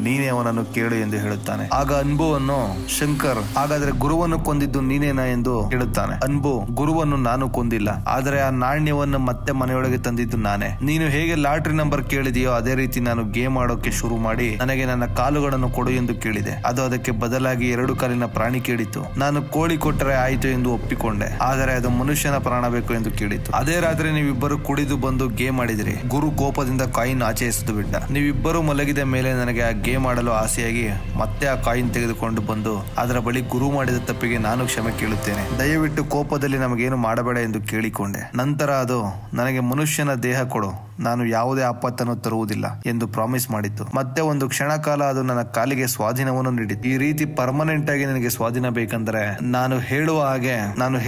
ನೀನೇ ಅವನನ್ನು ಕೇಳು ಎಂದು ಹೇಳುತ್ತಾನೆ. ಆಗ ಅನ್ಬುವನ್ನು ಶಂಕರ್, ಹಾಗಾದ್ರೆ ಗುರುವನ್ನು ಕೊಂದಿದ್ದು ನೀನೇನಾ ಎಂದು ಹೇಳುತ್ತಾನೆ. ಅನ್ಬು, ಗುರುವನ್ನು ನಾನು ಕೊಂದಿಲ್ಲ, ಆದರೆ ಆ ನಾಣ್ಯವನ್ನು ಮತ್ತೆ ಮನೆಯೊಳಗೆ ತಂದಿದ್ದು ನಾನೇ. ನೀನು ಹೇಗೆ ಲಾಟ್ರಿ ನಂಬರ್ ಕೇಳಿದೆಯೋ ಅದೇ ರೀತಿ ನಾನು ಗೇಮ್ ಆಡೋಕೆ ಶುರು ಮಾಡಿ ನನಗೆ ನನ್ನ ಕಾಲುಗಳನ್ನು ಕೊಡು ಎಂದು ಕೇಳಿದೆ. ಅದು ಅದಕ್ಕೆ ಬದಲಾಗಿ 2 ಕಾಲಿನ ಪ್ರಾಣಿ ಕೇಳಿತು. ನಾನು ಕೋಳಿ ಕೊಟ್ಟರೆ ಆಯಿತು ಎಂದು ಒಪ್ಪಿಕೊಂಡೆ, ಆದರೆ ಅದು ಮನುಷ್ಯನ ಪ್ರಾಣ ಬೇಕು ಎಂದು ಕೇಳಿತು. ಅದೇ ರಾತ್ರಿ ನೀವಿಬ್ಬರು ಕುಡಿದು ಬಂದು ಗೇಮ್ ಆಡಿದ್ರಿ. ಗುರು ಕೋಪದಿಂದ ಕಾಯಿನ್ ಆಚೆ ಎಸೆದು ಬಿಟ್ಟ. ನೀವಿಬ್ಬರು ಮಲಗಿದ ಮೇಲೆ ನನಗೆ ಆ ಗೇಮ್ ಆಡಲು ಆಸೆಯಾಗಿ ಮತ್ತೆ ಆ ಕಾಯಿನ್ ತೆಗೆದುಕೊಂಡು ಬಂದು ಅದರ ಬಳಿ ಗುರು ಮಾಡಿದ ತಪ್ಪಿಗೆ ನಾನು ಕ್ಷಮೆ ಕೇಳುತ್ತೇನೆ. ದಯವಿಟ್ಟು ಕೋಪದಲ್ಲಿ ನಮಗೇನು ಮಾಡಬೇಡ ಎಂದು ಕೇಳಿಕೊಂಡೆ. ನಂತರ ಅದು ನನಗೆ ಮನುಷ್ಯನ ದೇಹ ಕೊಡು, ನಾನು ಯಾವುದೇ ಆಪತ್ತನ್ನು ತರುವುದಿಲ್ಲ ಎಂದು ಪ್ರಾಮಿಸ್ ಮಾಡಿತ್ತು. ಮತ್ತೆ ಒಂದು ಕ್ಷಣ ಕಾಲ ಅದು ನನ್ನ ಕಾಲಿಗೆ ಸ್ವಾಧೀನವನ್ನು ನೀಡಿತು. ಈ ರೀತಿ ಪರ್ಮನೆಂಟ್ ಆಗಿ ನನಗೆ ಸ್ವಾಧೀನ ಬೇಕಂದ್ರೆ ನಾನು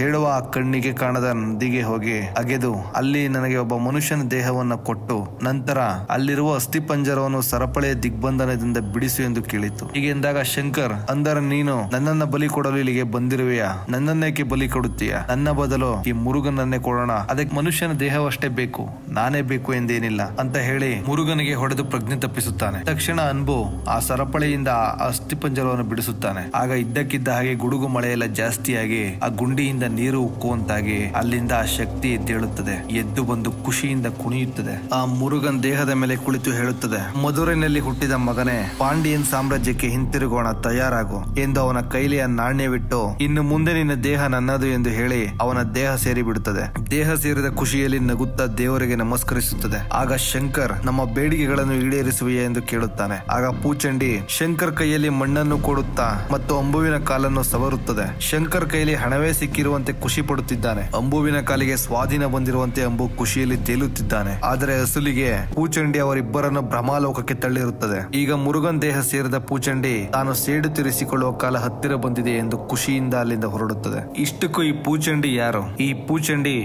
ಹೇಳುವ ಆ ಕಣ್ಣಿಗೆ ಕಾಣದ ನದಿಗೆ ಹೋಗಿ ಅಗೆದು ಅಲ್ಲಿ ನನಗೆ ಒಬ್ಬ ಮನುಷ್ಯನ ದೇಹವನ್ನು ಕೊಟ್ಟು ನಂತರ ಅಲ್ಲಿರುವ ಅಸ್ಥಿಪಂಜರವನ್ನು ಸರಪಳಿಯ ದಿಗ್ಬಂಧನದಿಂದ ಬಿಡಿಸು ಎಂದು ಕೇಳಿತು. ಹೀಗೆಂದಾಗ ಶಂಕರ್, ಅಂದರೆ ನೀನು ನನ್ನನ್ನ ಬಲಿ ಕೊಡಲು ಇಲ್ಲಿಗೆ ಬಂದಿರುವೆಯಾ? ನನ್ನನ್ನೇಕೆ ಬಲಿ ಕೊಡುತ್ತೀಯಾ? ನನ್ನ ಬದಲು ಈ ಮುರುಗನನ್ನೇ ಕೊಡೋಣ, ಅದಕ್ಕೆ ಮನುಷ್ಯನ ದೇಹವಷ್ಟೇ ಬೇಕು, ನಾನೇ ಬೇಕು ಎಂದೇನಿಲ್ಲ ಅಂತ ಹೇಳಿ ಮುರುಗನಿಗೆ ಹೊಡೆದು ಪ್ರಜ್ಞೆ ತಪ್ಪಿಸುತ್ತಾನೆ. ತಕ್ಷಣ ಅನ್ಬು ಆ ಸರಪಳಿಯಿಂದ ಆ ಅಸ್ಥಿಪಂಜರವನ್ನು ಬಿಡಿಸುತ್ತಾನೆ. ಆಗ ಇದ್ದಕ್ಕಿದ್ದ ಹಾಗೆ ಗುಡುಗು ಮಳೆಯೆಲ್ಲ ಜಾಸ್ತಿಯಾಗಿ ಆ ಗುಂಡಿಯಿಂದ ನೀರು ಉಕ್ಕುವಂತಾಗಿ ಅಲ್ಲಿಂದ ಆ ಶಕ್ತಿ ಎದ್ದೇಳುತ್ತದೆ. ಎದ್ದು ಬಂದು ಖುಷಿಯಿಂದ ಕುಣಿಯುತ್ತದೆ. ಆ ಮುರುಗನ್ ದೇಹದ ಮೇಲೆ ಕುಳಿತು ಹೇಳುತ್ತದೆ, ಮಧುರೈನಲ್ಲಿ ಹುಟ್ಟಿದ ಮಗನೇ, ಪಾಂಡಿಯನ್ ಸಾಮ್ರಾಜ್ಯಕ್ಕೆ ಹಿಂತಿರುಗೋಣ, ತಯಾರಾಗು ಎಂದು ಅವನ ಕೈಲಿ ಆ ನಾಣ್ಯವಿಟ್ಟು, ಇನ್ನು ಮುಂದೆ ನಿನ್ನ ದೇಹ ನನ್ನದು ಎಂದು ಹೇಳಿ ಅವನ ದೇಹ ಸೇರಿ ಬಿಡುತ್ತದೆ. ದೇಹ ಸೇರಿದ ಖುಷಿಯಲ್ಲಿ ನಗುತ್ತಾ ದೇವರಿಗೆ ನಮಸ್ಕರಿಸುತ್ತದೆ. ಆಗ ಶಂಕರ್, ನಮ್ಮ ಬೇಡಿಕೆಗಳನ್ನು ಈಡೇರಿಸುವೆಯೇ ಎಂದು ಕೇಳುತ್ತಾನೆ. ಆಗ ಪೂಚಂಡಿ ಶಂಕರ್ ಕೈಯಲ್ಲಿ ಮಣ್ಣನ್ನು ಕೊಡುತ್ತಾ ಮತ್ತು ಅಂಬುವಿನ ಕಾಲನ್ನು ಸವರುತ್ತದೆ. ಶಂಕರ್ ಕೈಯಲ್ಲಿ ಹಣವೇ ಸಿಕ್ಕಿರುವಂತೆ ಖುಷಿ ಪಡುತ್ತಿದ್ದಾನೆ. ಅಂಬುವಿನ ಕಾಲಿಗೆ ಸ್ವಾಧೀನ ಬಂದಿರುವಂತೆ ಅಂಬು ಖುಷಿಯಲ್ಲಿ ತೇಲುತ್ತಿದ್ದಾನೆ. ಆದರೆ ಅಸಲಿಗೆ ಪೂಚಂಡಿ ಅವರಿಬ್ಬರನ್ನು ಭ್ರಮಾಲೋಕಕ್ಕೆ ತಳ್ಳಿರುತ್ತದೆ. ಈಗ ಮುರುಗನ್ ದೇಹ ಸೇರಿದ ಪೂಚಂಡಿ ತಾನು ಸೇಡು ತೀರಿಸಿಕೊಳ್ಳುವ ಕಾಲ ಹತ್ತಿರ ಬಂದಿದೆ ಎಂದು ಖುಷಿಯಿಂದ ಅಲ್ಲಿಂದ ಹೊರಡುತ್ತದೆ. ಇಷ್ಟಕ್ಕೂ ಈ ಪೂಚಂಡಿ ಯಾರು? ಈ ಪೂಚಂಡಿ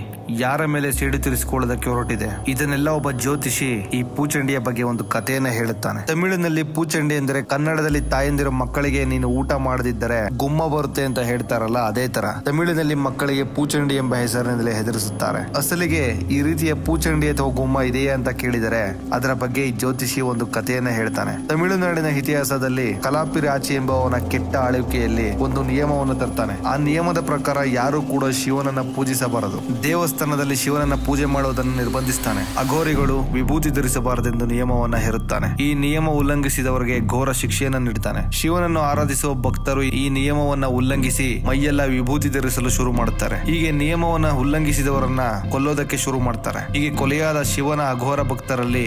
ಯಾರ ಮೇಲೆ ಸೇಡು ತೀರಿಸಿಕೊಳ್ಳೋದಕ್ಕೆ ಹೊರಟಿದೆ? ಇದನ್ನೆಲ್ಲ ಒಬ್ಬ ಜ್ಯೋತಿಷಿ ಈ ಪೂಚಂಡಿಯ ಬಗ್ಗೆ ಒಂದು ಕಥೆಯನ್ನ ಹೇಳುತ್ತಾನೆ. ತಮಿಳಿನಲ್ಲಿ ಪೂಚಂಡಿ ಎಂದರೆ ಕನ್ನಡದಲ್ಲಿ ತಾಯಂದಿರು ಮಕ್ಕಳಿಗೆ ನೀನು ಊಟ ಮಾಡದಿದ್ದರೆ ಗುಮ್ಮ ಬರುತ್ತೆ ಅಂತ ಹೇಳ್ತಾರಲ್ಲ, ಅದೇ ತರ ತಮಿಳಿನಲ್ಲಿ ಮಕ್ಕಳಿಗೆ ಪೂಚಂಡಿ ಎಂಬ ಹೆಸರಿನಿಂದಲೇ ಹೆದರಿಸುತ್ತಾರೆ. ಅಸಲಿಗೆ ಈ ರೀತಿಯ ಪೂಚಂಡಿ ಅಥವಾ ಗುಮ್ಮ ಇದೆಯಾ ಅಂತ ಕೇಳಿದರೆ ಅದರ ಬಗ್ಗೆ ಈ ಜ್ಯೋತಿಷಿ ಒಂದು ಕಥೆಯನ್ನ ಹೇಳ್ತಾನೆ. ತಮಿಳುನಾಡಿನ ಇತಿಹಾಸದಲ್ಲಿ ಕಲಾಪಿರಾಚಿ ಎಂಬವನ ಕೆಟ್ಟ ಆಳ್ವಿಕೆಯಲ್ಲಿ ಒಂದು ನಿಯಮವನ್ನು ತರ್ತಾನೆ. ಆ ನಿಯಮದ ಪ್ರಕಾರ ಯಾರು ಕೂಡ ಶಿವನನ್ನ ಪೂಜಿಸಬಾರದು. ದೇವಸ್ಥಾನದಲ್ಲಿ ಶಿವನನ್ನ ಪೂಜೆ ಮಾಡುವುದನ್ನು ನಿರ್ಬಂಧಿಸ್ತಾನೆ. ಅಘೋರಿಗಳು ವಿಭೂತಿ ಧರಿಸಬಾರದೆಂದು ನಿಯಮವನ್ನ ಹೇರುತ್ತಾನೆ. ಈ ನಿಯಮ ಉಲ್ಲಂಘಿಸಿದವರಿಗೆ ಘೋರ ಶಿಕ್ಷೆಯನ್ನು ನೀಡುತ್ತಾನೆ. ಶಿವನನ್ನು ಆರಾಧಿಸುವ ಭಕ್ತರು ಈ ನಿಯಮವನ್ನ ಉಲ್ಲಂಘಿಸಿ ಮೈಯೆಲ್ಲ ವಿಭೂತಿ ಧರಿಸಲು ಶುರು ಮಾಡುತ್ತಾರೆ. ಹೀಗೆ ನಿಯಮವನ್ನ ಉಲ್ಲಂಘಿಸಿದವರನ್ನ ಕೊಲ್ಲೋದಕ್ಕೆ ಶುರು ಮಾಡ್ತಾರೆ. ಹೀಗೆ ಕೊಲೆಯಾದ ಶಿವನ ಅಘೋರ ಭಕ್ತರಲ್ಲಿ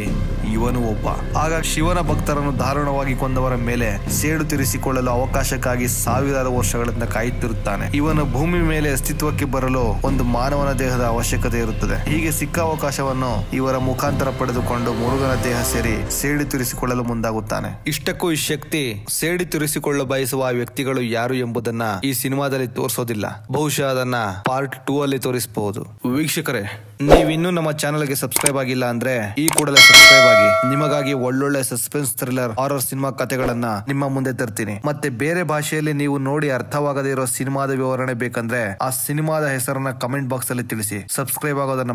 ಇವನು ಒಬ್ಬ. ಆಗ ಶಿವನ ಭಕ್ತರನ್ನು ದಾರುಣವಾಗಿ ಕೊಂದವರ ಮೇಲೆ ಸೇಡು ತೀರಿಸಿಕೊಳ್ಳಲು ಅವಕಾಶಕ್ಕಾಗಿ ಸಾವಿರಾರು ವರ್ಷಗಳಿಂದ ಕಾಯುತ್ತಿರುತ್ತಾನೆ. ಇವನು ಭೂಮಿ ಮೇಲೆ ಅಸ್ತಿತ್ವಕ್ಕೆ ಬರಲು ಒಂದು ಮಾನವನ ದೇಹದ ಅವಶ್ಯಕತೆ ಇರುತ್ತದೆ. ಹೀಗೆ ಸಿಕ್ಕ ಅವಕಾಶವನ್ನು ಇವರ ಮುಖಾಂತರ ಪಡೆದುಕೊಂಡು ಮುರುಗನ ದೇಹ ಸೇರಿ ಸೇಡು ತೀರಿಸಿಕೊಳ್ಳಲು ಮುಂದಾಗುತ್ತಾನೆ. ಇಷ್ಟಕ್ಕೂ ಈ ಶಕ್ತಿ ಸೇಡು ತೀರಿಸಿಕೊಳ್ಳ ಬಯಸುವ ವ್ಯಕ್ತಿಗಳು ಯಾರು ಎಂಬುದನ್ನ ಈ ಸಿನಿಮಾದಲ್ಲಿ ತೋರಿಸೋದಿಲ್ಲ. ಬಹುಶಃ ಅದನ್ನ ಪಾರ್ಟ್ 2 ಅಲ್ಲಿ ತೋರಿಸಬಹುದು. ವೀಕ್ಷಕರೇ, ನೀವಿನ್ನೂ ನಮ್ಮ ಚಾನೆಲ್ಗೆ ಸಬ್ಸ್ಕ್ರೈಬ್ ಆಗಿಲ್ಲ ಅಂದ್ರೆ ಈ ಕೂಡಲೇ ಸಬ್ಸ್ಕ್ರೈಬ್ ಆಗಿ. ನಿಮಗಾಗಿ ಒಳ್ಳೊಳ್ಳೆ ಸಸ್ಪೆನ್ಸ್ ಥ್ರಿಲ್ಲರ್ ಹಾರರ್ ಸಿನಿಮಾ ಕಥೆಗಳನ್ನ ನಿಮ್ಮ ಮುಂದೆ ತರ್ತೀನಿ. ಮತ್ತೆ ಬೇರೆ ಭಾಷೆಯಲ್ಲಿ ನೀವು ನೋಡಿ ಅರ್ಥವಾಗದೇ ಇರೋ ಸಿನಿಮಾದ ವಿವರಣೆ ಬೇಕಂದ್ರೆ ಆ ಸಿನಿಮಾದ ಹೆಸರನ್ನ ಕಮೆಂಟ್ ಬಾಕ್ಸ್ ಅಲ್ಲಿ ತಿಳಿಸಿ. ಸಬ್ಸ್ಕ್ರೈಬ್ ಆಗೋದನ್ನ